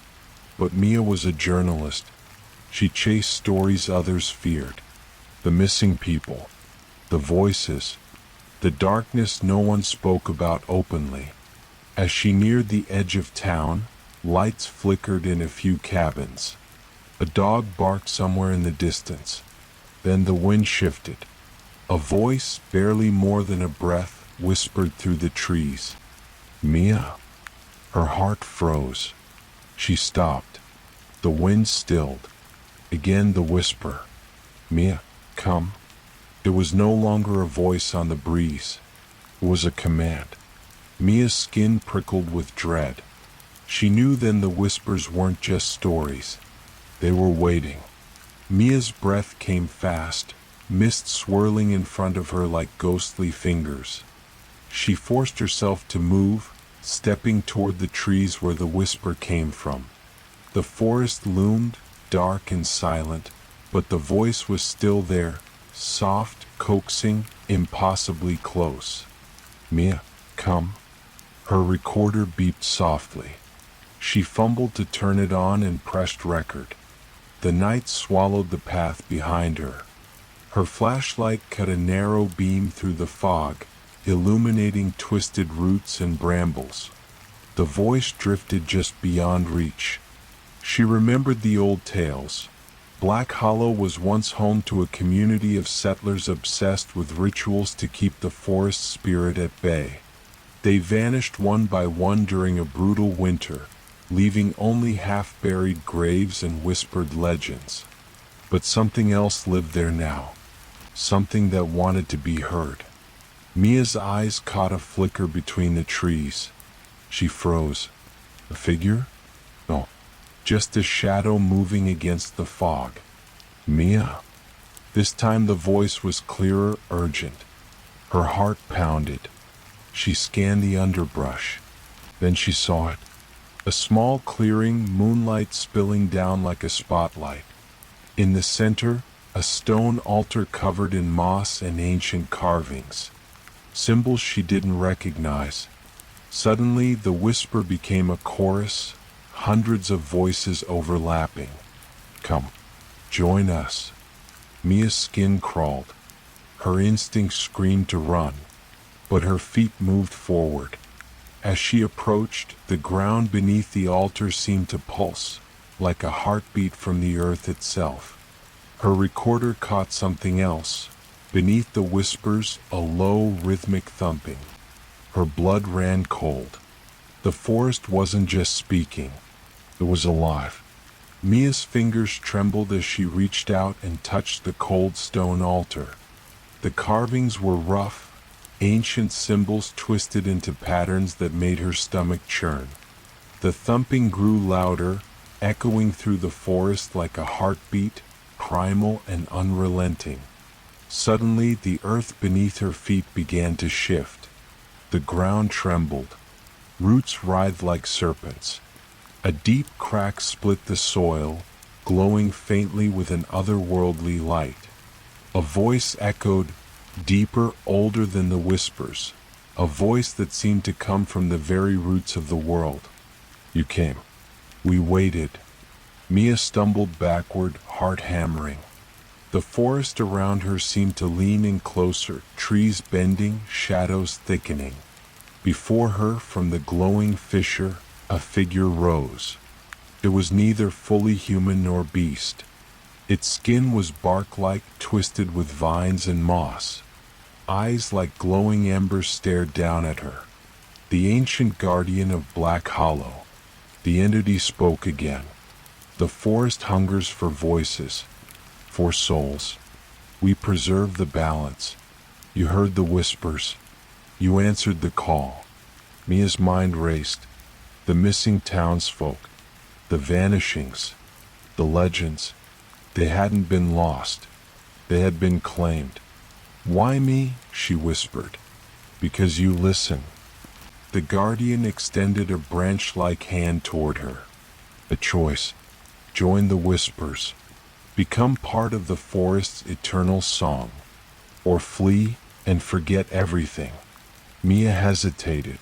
Speaker 1: But Mia was a journalist. She chased stories others feared. The missing people. The voices. The darkness no one spoke about openly. As she neared the edge of town, lights flickered in a few cabins. A dog barked somewhere in the distance. Then the wind shifted. A voice, barely more than a breath, whispered through the trees. Mia. Her heart froze. She stopped. The wind stilled. Again the whisper. Mia, come. It was no longer a voice on the breeze. It was a command. Mia's skin prickled with dread. She knew then the whispers weren't just stories. They were waiting. Mia's breath came fast, mist swirling in front of her like ghostly fingers. She forced herself to move, stepping toward the trees where the whisper came from. The forest loomed, dark and silent, but the voice was still there, soft, coaxing, impossibly close. Mia, come. Her recorder beeped softly. She fumbled to turn it on and pressed record. The night swallowed the path behind her. Her flashlight cut a narrow beam through the fog, illuminating twisted roots and brambles. The voice drifted just beyond reach. She remembered the old tales. Black Hollow was once home to a community of settlers obsessed with rituals to keep the forest spirit at bay. They vanished one by one during a brutal winter, leaving only half-buried graves and whispered legends. But something else lived there now. Something that wanted to be heard. Mia's eyes caught a flicker between the trees. She froze. A figure? No, just a shadow moving against the fog. Mia. This time the voice was clearer, urgent. Her heart pounded. She scanned the underbrush. Then she saw it. A small clearing, moonlight spilling down like a spotlight. In the center, a stone altar covered in moss and ancient carvings. Symbols she didn't recognize. Suddenly, the whisper became a chorus, hundreds of voices overlapping. Come, join us. Mia's skin crawled. Her instincts screamed to run, but her feet moved forward. As she approached, the ground beneath the altar seemed to pulse, like a heartbeat from the earth itself. Her recorder caught something else. Beneath the whispers, a low, rhythmic thumping. Her blood ran cold. The forest wasn't just speaking. It was alive. Mia's fingers trembled as she reached out and touched the cold stone altar. The carvings were rough, ancient symbols twisted into patterns that made her stomach churn. The thumping grew louder, echoing through the forest like a heartbeat, primal and unrelenting. Suddenly, the earth beneath her feet began to shift. The ground trembled. Roots writhed like serpents. A deep crack split the soil, glowing faintly with an otherworldly light. A voice echoed, deeper, older than the whispers. A voice that seemed to come from the very roots of the world. You came. We waited. Mia stumbled backward, heart hammering. The forest around her seemed to lean in closer, trees bending, shadows thickening. Before her, from the glowing fissure, a figure rose. It was neither fully human nor beast. Its skin was bark-like, twisted with vines and moss. Eyes like glowing embers stared down at her. The ancient guardian of Black Hollow. The entity spoke again. The forest hungers for voices, for souls. We preserve the balance. You heard the whispers. You answered the call. Mia's mind raced. The missing townsfolk, the vanishings, the legends. They hadn't been lost. They had been claimed. Why me? She whispered. Because you listen. The guardian extended a branch-like hand toward her. A choice. Join the whispers. Become part of the forest's eternal song. Or flee and forget everything. Mia hesitated.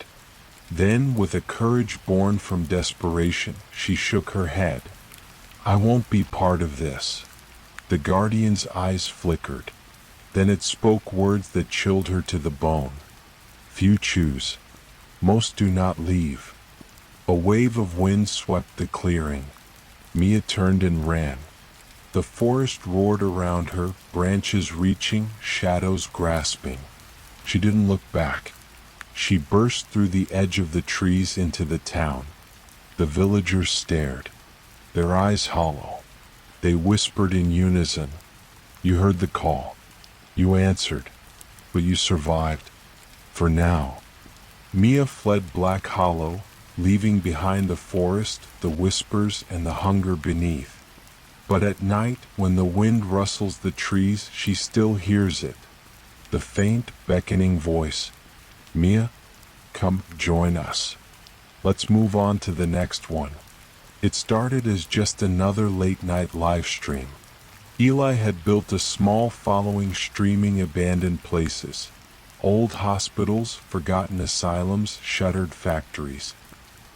Speaker 1: Then, with a courage born from desperation, she shook her head. I won't be part of this. The guardian's eyes flickered. Then it spoke words that chilled her to the bone. Few choose. Most do not leave. A wave of wind swept the clearing. Mia turned and ran. The forest roared around her, branches reaching, shadows grasping. She didn't look back. She burst through the edge of the trees into the town. The villagers stared, their eyes hollow. They whispered in unison. You heard the call. You answered, but you survived. For now. Mia fled Black Hollow, leaving behind the forest, the whispers, and the hunger beneath. But at night, when the wind rustles the trees, she still hears it. The faint, beckoning voice. Mia, come join us. Let's move on to the next one. It started as just another late-night live stream. Eli had built a small following streaming abandoned places. Old hospitals, forgotten asylums, shuttered factories.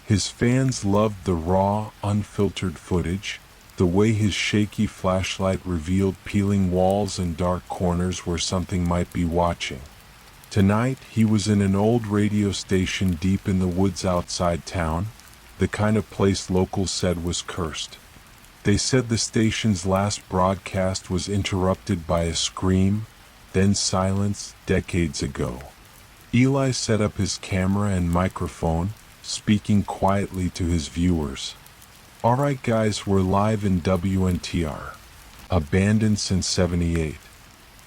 Speaker 1: His fans loved the raw, unfiltered footage, the way his shaky flashlight revealed peeling walls and dark corners where something might be watching. Tonight, he was in an old radio station deep in the woods outside town, the kind of place locals said was cursed. They said the station's last broadcast was interrupted by a scream, then silence decades ago. Eli set up his camera and microphone, speaking quietly to his viewers. Alright guys, we're live in WNTR. Abandoned since '78.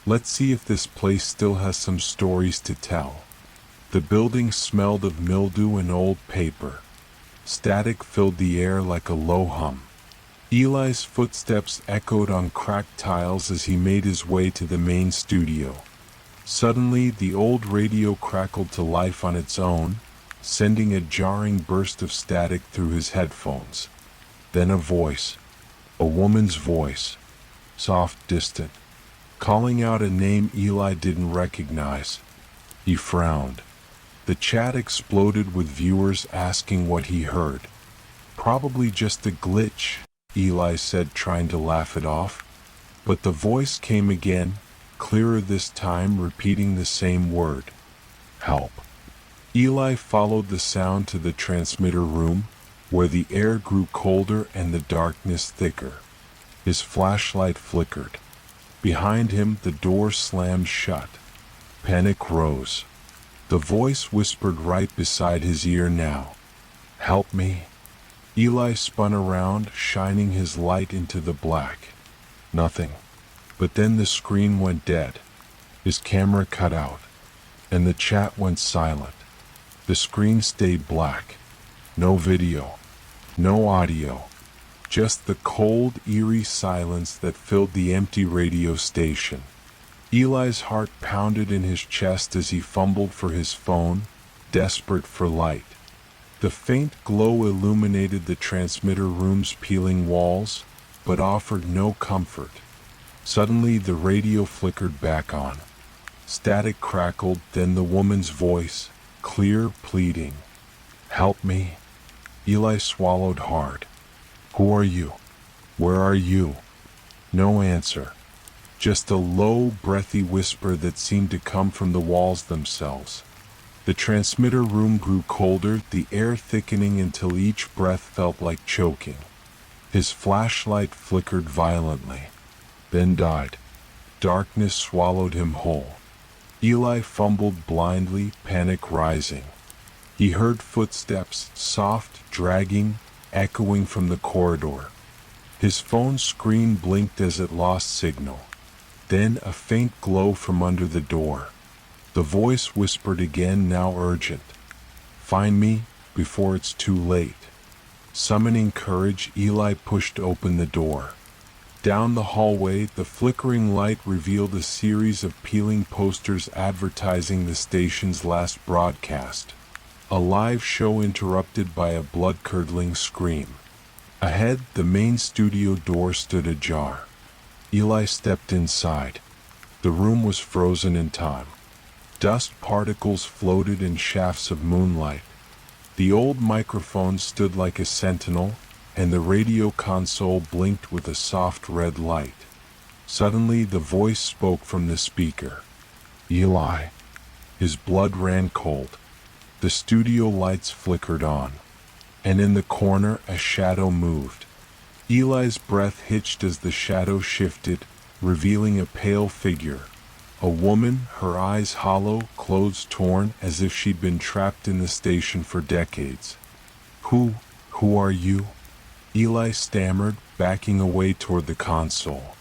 Speaker 1: Let's see if this place still has some stories to tell. The building smelled of mildew and old paper. Static filled the air like a low hum. Eli's footsteps echoed on cracked tiles as he made his way to the main studio. Suddenly, the old radio crackled to life on its own, sending a jarring burst of static through his headphones. Then a voice. A woman's voice. Soft, distant. Calling out a name Eli didn't recognize. He frowned. The chat exploded with viewers asking what he heard. Probably just a glitch, Eli said, trying to laugh it off. But the voice came again, clearer this time, repeating the same word. Help. Eli followed the sound to the transmitter room, where the air grew colder and the darkness thicker. His flashlight flickered. Behind him, the door slammed shut. Panic rose. The voice whispered right beside his ear now. Help me. Eli spun around, shining his light into the black. Nothing. But then the screen went dead. His camera cut out. And the chat went silent. The screen stayed black. No video. No audio. Just the cold, eerie silence that filled the empty radio station. Eli's heart pounded in his chest as he fumbled for his phone, desperate for light. The faint glow illuminated the transmitter room's peeling walls, but offered no comfort. Suddenly, the radio flickered back on. Static crackled, then the woman's voice, clear, pleading. Help me. Eli swallowed hard. Who are you? Where are you? No answer. Just a low, breathy whisper that seemed to come from the walls themselves. The transmitter room grew colder, the air thickening until each breath felt like choking. His flashlight flickered violently, then died. Darkness swallowed him whole. Eli fumbled blindly, panic rising. He heard footsteps, soft, dragging, echoing from the corridor. His phone screen blinked as it lost signal. Then a faint glow from under the door. The voice whispered again, now urgent. Find me before it's too late. Summoning courage, Eli pushed open the door. Down the hallway, the flickering light revealed a series of peeling posters advertising the station's last broadcast. A live show interrupted by a blood-curdling scream. Ahead, the main studio door stood ajar. Eli stepped inside. The room was frozen in time. Dust particles floated in shafts of moonlight. The old microphone stood like a sentinel, and the radio console blinked with a soft red light. Suddenly, the voice spoke from the speaker. Eli. His blood ran cold. The studio lights flickered on. And in the corner, a shadow moved. Eli's breath hitched as the shadow shifted, revealing a pale figure, A woman, her eyes hollow, clothes torn, as if she'd been trapped in the station for decades. Who are you?" Eli stammered, backing away toward the console.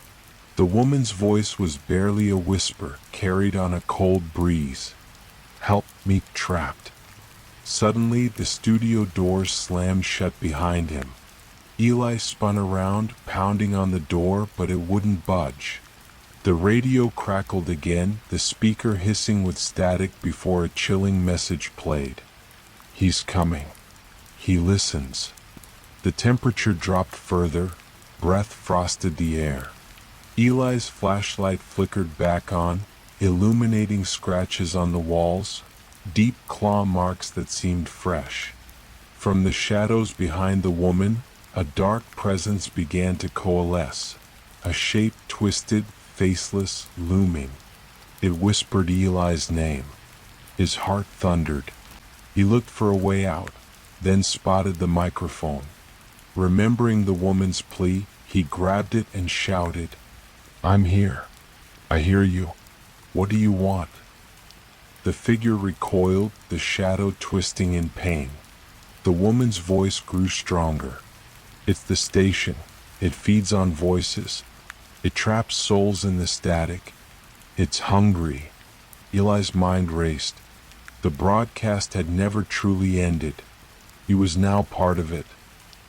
Speaker 1: The woman's voice was barely a whisper, carried on a cold breeze. "Help me, trapped." Suddenly, the studio doors slammed shut behind him. Eli spun around, pounding on the door, but it wouldn't budge. The radio crackled again, the speaker hissing with static before a chilling message played. "He's coming. He listens." The temperature dropped further, breath frosted the air. Eli's flashlight flickered back on, illuminating scratches on the walls, deep claw marks that seemed fresh. From the shadows behind the woman, a dark presence began to coalesce, a shape twisted, faceless, looming. It whispered Eli's name. His heart thundered. He looked for a way out, then spotted the microphone. Remembering the woman's plea, he grabbed it and shouted, "I'm here. I hear you. What do you want?" The figure recoiled, the shadow twisting in pain. The woman's voice grew stronger. "It's the station. It feeds on voices. It traps souls in the static. It's hungry." Eli's mind raced. The broadcast had never truly ended. He was now part of it.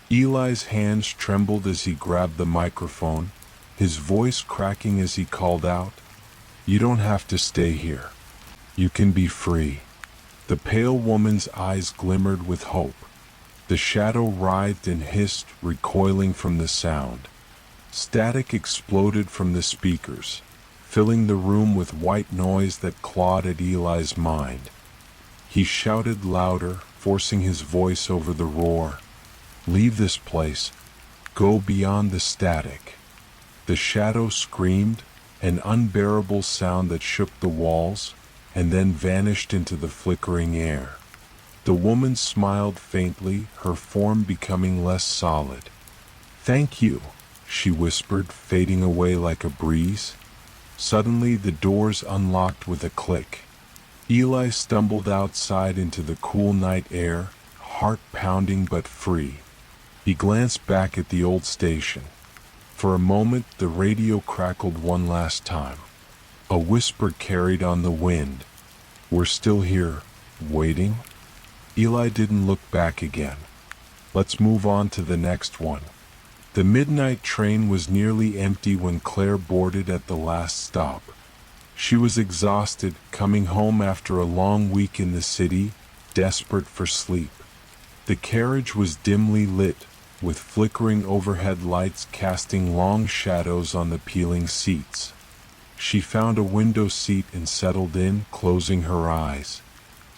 Speaker 1: Eli's hands trembled as he grabbed the microphone, his voice cracking as he called out, "You don't have to stay here. You can be free." The pale woman's eyes glimmered with hope. The shadow writhed and hissed, recoiling from the sound. Static exploded from the speakers, filling the room with white noise that clawed at Eli's mind. He shouted louder, forcing his voice over the roar. "Leave this place. Go beyond the static." The shadow screamed, an unbearable sound that shook the walls, and then vanished into the flickering air. The woman smiled faintly, her form becoming less solid. "Thank you," she whispered, fading away like a breeze. Suddenly the doors unlocked with a click. Eli stumbled outside into the cool night air, heart pounding but free. He glanced back at the old station. For a moment the radio crackled one last time. A whisper carried on the wind. "We're still here, waiting." Eli didn't look back again. Let's move on to the next one. The midnight train was nearly empty when Claire boarded at the last stop. She was exhausted, coming home after a long week in the city, desperate for sleep. The carriage was dimly lit, with flickering overhead lights casting long shadows on the peeling seats. She found a window seat and settled in, closing her eyes.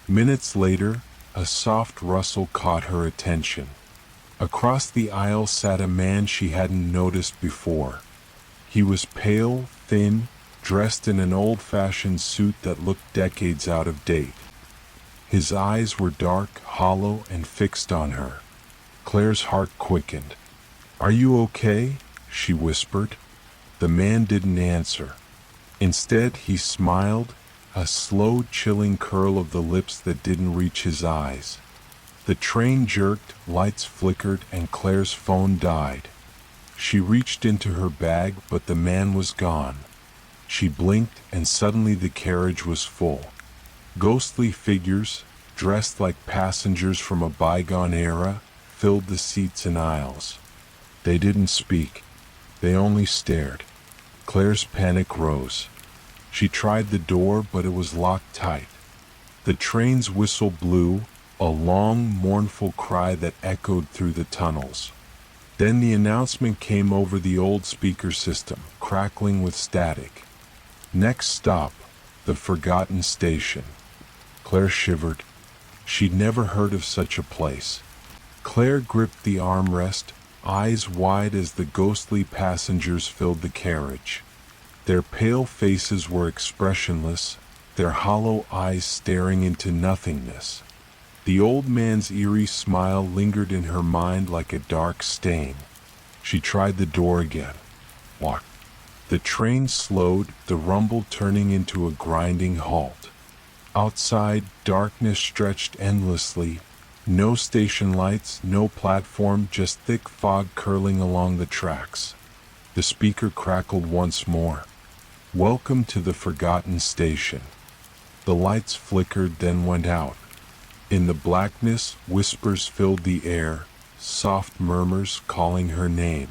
Speaker 1: Minutes later, a soft rustle caught her attention. Across the aisle sat a man she hadn't noticed before. He was pale, thin, dressed in an old-fashioned suit that looked decades out of date. His eyes were dark, hollow, and fixed on her. Claire's heart quickened. "Are you okay?" she whispered. The man didn't answer. Instead, he smiled, a slow, chilling curl of the lips that didn't reach his eyes. The train jerked, lights flickered, and Claire's phone died. She reached into her bag, but the man was gone. She blinked, and suddenly the carriage was full. Ghostly figures, dressed like passengers from a bygone era, filled the seats and aisles. They didn't speak. They only stared. Claire's panic rose. She tried the door, but it was locked tight. The train's whistle blew, a long, mournful cry that echoed through the tunnels. Then the announcement came over the old speaker system, crackling with static. "Next stop, the forgotten station." Claire shivered. She'd never heard of such a place. Claire gripped the armrest, eyes wide as the ghostly passengers filled the carriage. Their pale faces were expressionless, their hollow eyes staring into nothingness. The old man's eerie smile lingered in her mind like a dark stain. She tried the door again. Locked. The train slowed, the rumble turning into a grinding halt. Outside, darkness stretched endlessly. No station lights, no platform, just thick fog curling along the tracks. The speaker crackled once more. "Welcome to the forgotten station." The lights flickered, then went out. In the blackness, whispers filled the air, soft murmurs calling her name.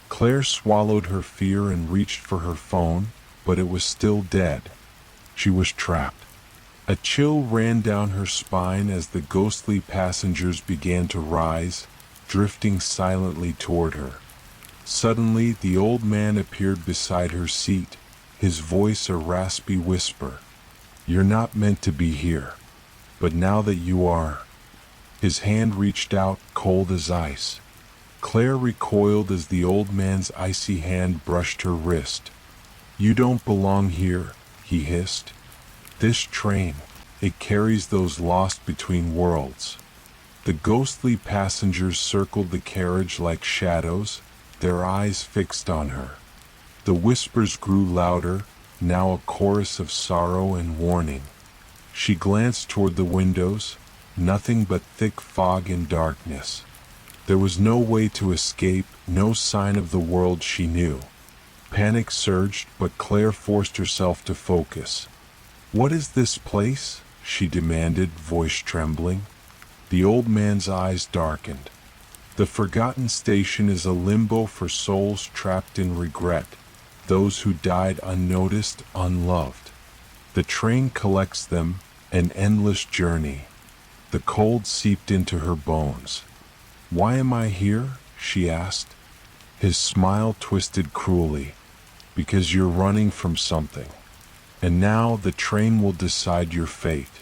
Speaker 1: Claire swallowed her fear and reached for her phone, but it was still dead. She was trapped. A chill ran down her spine as the ghostly passengers began to rise, drifting silently toward her. Suddenly, the old man appeared beside her seat, his voice a raspy whisper. "You're not meant to be here. But now that you are..." His hand reached out, cold as ice. Claire recoiled as the old man's icy hand brushed her wrist. "You don't belong here," he hissed. "This train, it carries those lost between worlds." The ghostly passengers circled the carriage like shadows, their eyes fixed on her. The whispers grew louder, now a chorus of sorrow and warning. She glanced toward the windows, nothing but thick fog and darkness. There was no way to escape, no sign of the world she knew. Panic surged, but Claire forced herself to focus. "What is this place?" she demanded, voice trembling. The old man's eyes darkened. "The forgotten station is a limbo for souls trapped in regret, those who died unnoticed, unloved. The train collects them, an endless journey." The cold seeped into her bones. "Why am I here?" she asked. His smile twisted cruelly. "Because you're running from something. And now the train will decide your fate."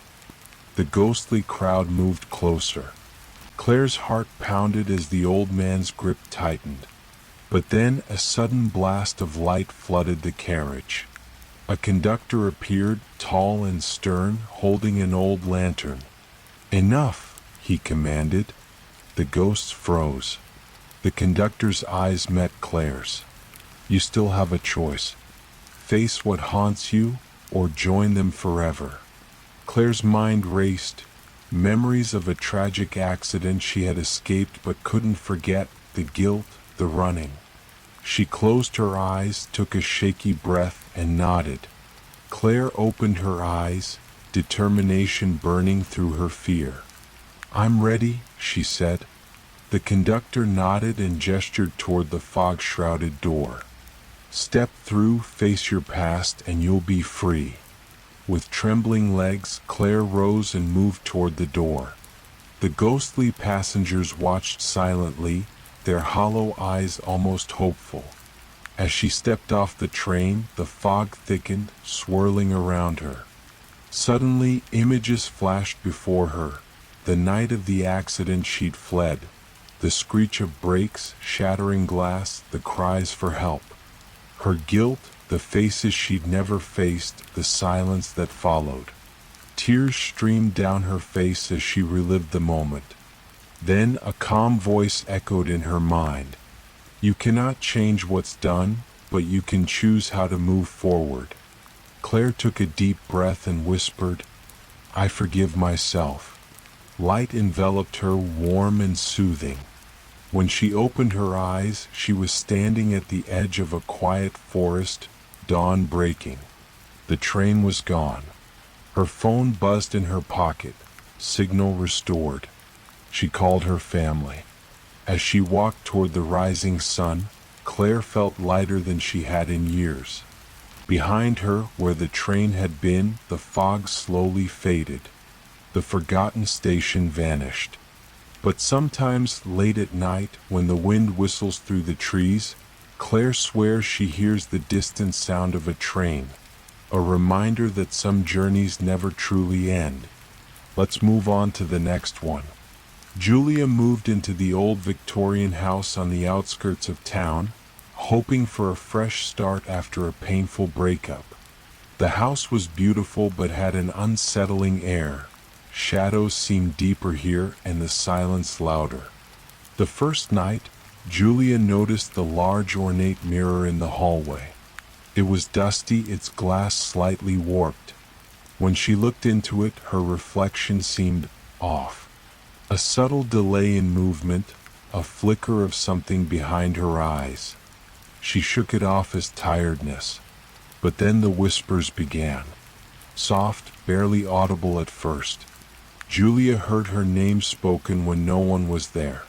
Speaker 1: The ghostly crowd moved closer. Claire's heart pounded as the old man's grip tightened. But then a sudden blast of light flooded the carriage. A conductor appeared, tall and stern, holding an old lantern. "Enough," he commanded. The ghosts froze. The conductor's eyes met Claire's. "You still have a choice. Face what haunts you, or join them forever." Claire's mind raced. Memories of a tragic accident she had escaped but couldn't forget, the guilt, the running. She closed her eyes, took a shaky breath, and nodded. Claire opened her eyes, determination burning through her fear. "I'm ready," she said. The conductor nodded and gestured toward the fog-shrouded door. "Step through, face your past, and you'll be free." With trembling legs, Claire rose and moved toward the door. The ghostly passengers watched silently, their hollow eyes almost hopeful. As she stepped off the train, the fog thickened, swirling around her. Suddenly, images flashed before her. The night of the accident she'd fled. The screech of brakes, shattering glass, the cries for help. Her guilt, the faces she'd never faced, the silence that followed. Tears streamed down her face as she relived the moment. Then a calm voice echoed in her mind. "You cannot change what's done, but you can choose how to move forward." Claire took a deep breath and whispered, "I forgive myself." Light enveloped her, warm and soothing. When she opened her eyes, she was standing at the edge of a quiet forest, dawn breaking. The train was gone. Her phone buzzed in her pocket, signal restored. She called her family. As she walked toward the rising sun, Claire felt lighter than she had in years. Behind her, where the train had been, the fog slowly faded. The forgotten station vanished. But sometimes, late at night, when the wind whistles through the trees, Claire swears she hears the distant sound of a train, a reminder that some journeys never truly end. Let's move on to the next one. Julia moved into the old Victorian house on the outskirts of town, hoping for a fresh start after a painful breakup. The house was beautiful but had an unsettling air. Shadows seemed deeper here and the silence louder. The first night, Julia noticed the large ornate mirror in the hallway. It was dusty, its glass slightly warped. When she looked into it, her reflection seemed off. A subtle delay in movement, a flicker of something behind her eyes. She shook it off as tiredness. But then the whispers began. Soft, barely audible at first. Julia heard her name spoken when no one was there.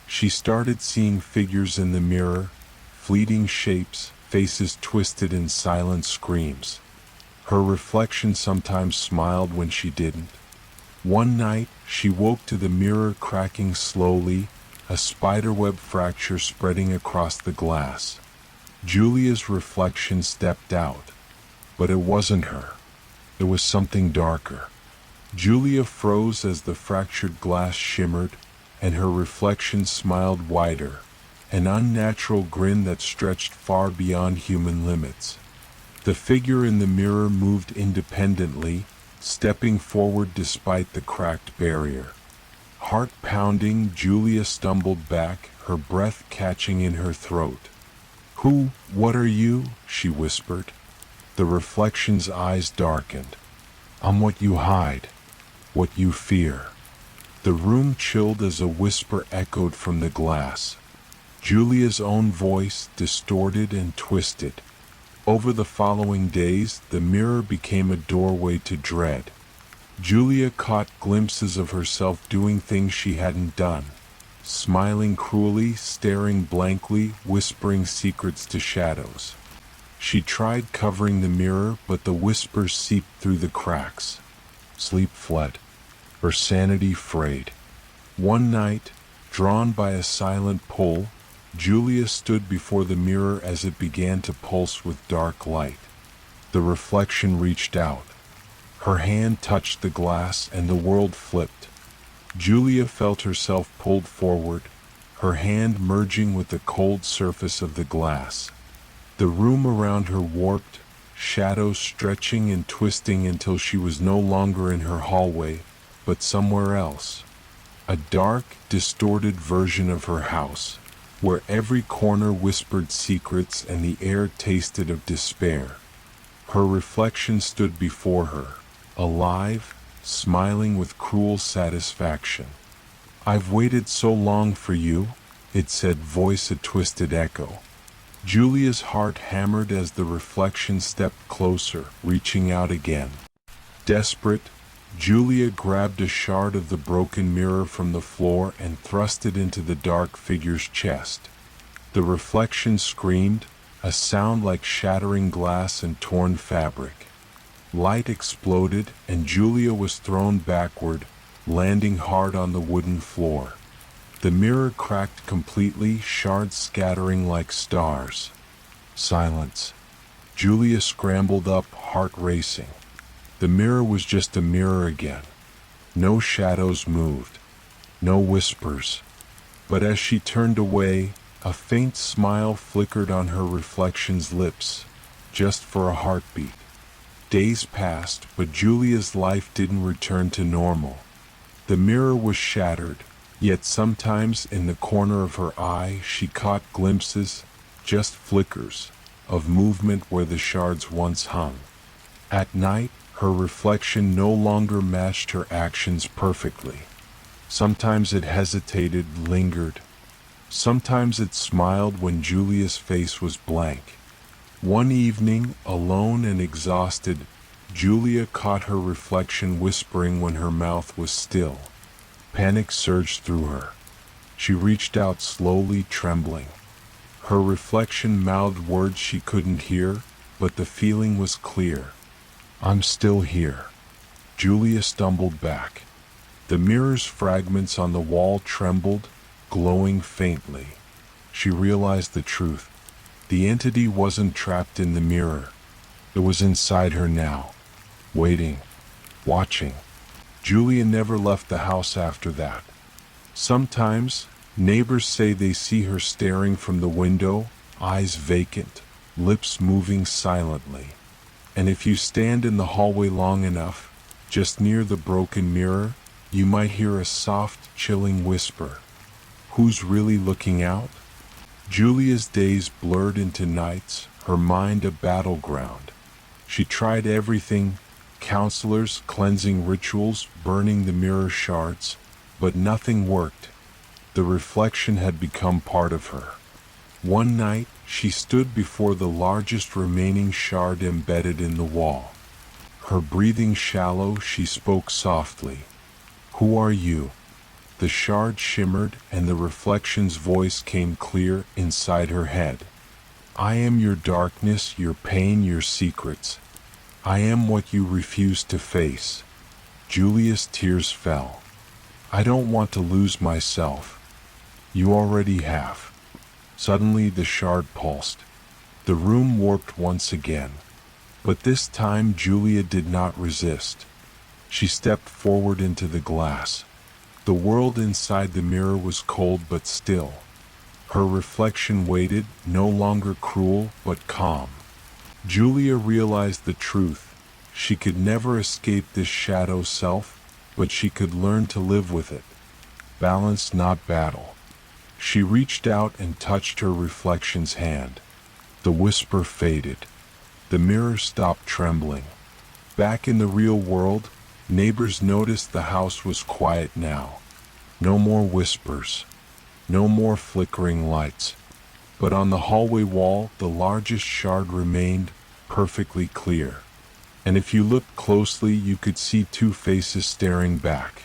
Speaker 1: She started seeing figures in the mirror, fleeting shapes, faces twisted in silent screams. Her reflection sometimes smiled when she didn't. One night, she woke to the mirror cracking slowly, a spiderweb fracture spreading across the glass. Julia's reflection stepped out. But it wasn't her. It was something darker. Julia froze as the fractured glass shimmered, and her reflection smiled wider, an unnatural grin that stretched far beyond human limits. The figure in the mirror moved independently, stepping forward despite the cracked barrier. Heart pounding, Julia stumbled back, her breath catching in her throat. What are you?" she whispered. The reflection's eyes darkened. "I'm what you hide, what you fear." The room chilled as a whisper echoed from the glass. Julia's own voice, distorted and twisted. Over the following days, the mirror became a doorway to dread. Julia caught glimpses of herself doing things she hadn't done. Smiling cruelly, staring blankly, whispering secrets to shadows. She tried covering the mirror, but the whispers seeped through the cracks. Sleep fled. Her sanity frayed. One night, drawn by a silent pull, Julia stood before the mirror as it began to pulse with dark light. The reflection reached out. Her hand touched the glass and the world flipped. Julia felt herself pulled forward, her hand merging with the cold surface of the glass. The room around her warped, shadows stretching and twisting until she was no longer in her hallway, but somewhere else. A dark, distorted version of her house, where every corner whispered secrets and the air tasted of despair. Her reflection stood before her, alive, smiling with cruel satisfaction. "I've waited so long for you," it said, voice a twisted echo. Julia's heart hammered as the reflection stepped closer, reaching out again. Desperate, Julia grabbed a shard of the broken mirror from the floor and thrust it into the dark figure's chest. The reflection screamed, a sound like shattering glass and torn fabric. Light exploded, and Julia was thrown backward, landing hard on the wooden floor. The mirror cracked completely, shards scattering like stars. Silence. Julia scrambled up, heart racing. The mirror was just a mirror again. No shadows moved. No whispers. But as she turned away, a faint smile flickered on her reflection's lips, just for a heartbeat. Days passed, but Julia's life didn't return to normal. The mirror was shattered, yet sometimes in the corner of her eye she caught glimpses, just flickers, of movement where the shards once hung. At night, her reflection no longer matched her actions perfectly. Sometimes it hesitated, lingered. Sometimes it smiled when Julia's face was blank. One evening, alone and exhausted, Julia caught her reflection whispering when her mouth was still. Panic surged through her. She reached out slowly, trembling. Her reflection mouthed words she couldn't hear, but the feeling was clear. "I'm still here." Julia stumbled back. The mirror's fragments on the wall trembled, glowing faintly. She realized the truth. The entity wasn't trapped in the mirror. It was inside her now, waiting, watching. Julia never left the house after that. Sometimes, neighbors say they see her staring from the window, eyes vacant, lips moving silently. And if you stand in the hallway long enough, just near the broken mirror, you might hear a soft, chilling whisper. Who's really looking out? Julia's days blurred into nights, her mind a battleground. She tried everything, counselors, cleansing rituals, burning the mirror shards, but nothing worked. The reflection had become part of her. One night, she stood before the largest remaining shard embedded in the wall. Her breathing shallow, she spoke softly. "Who are you?" The shard shimmered, and the reflection's voice came clear inside her head. "I am your darkness, your pain, your secrets. I am what you refuse to face." Julia's tears fell. "I don't want to lose myself." "You already have." Suddenly the shard pulsed. The room warped once again. But this time Julia did not resist. She stepped forward into the glass. The world inside the mirror was cold but still. Her reflection waited, no longer cruel but calm. Julia realized the truth. She could never escape this shadow self, but she could learn to live with it. Balance, not battle. She reached out and touched her reflection's hand. The whisper faded. The mirror stopped trembling. Back in the real world, neighbors noticed the house was quiet now. No more whispers. No more flickering lights. But on the hallway wall, the largest shard remained, perfectly clear. And if you looked closely, you could see two faces staring back.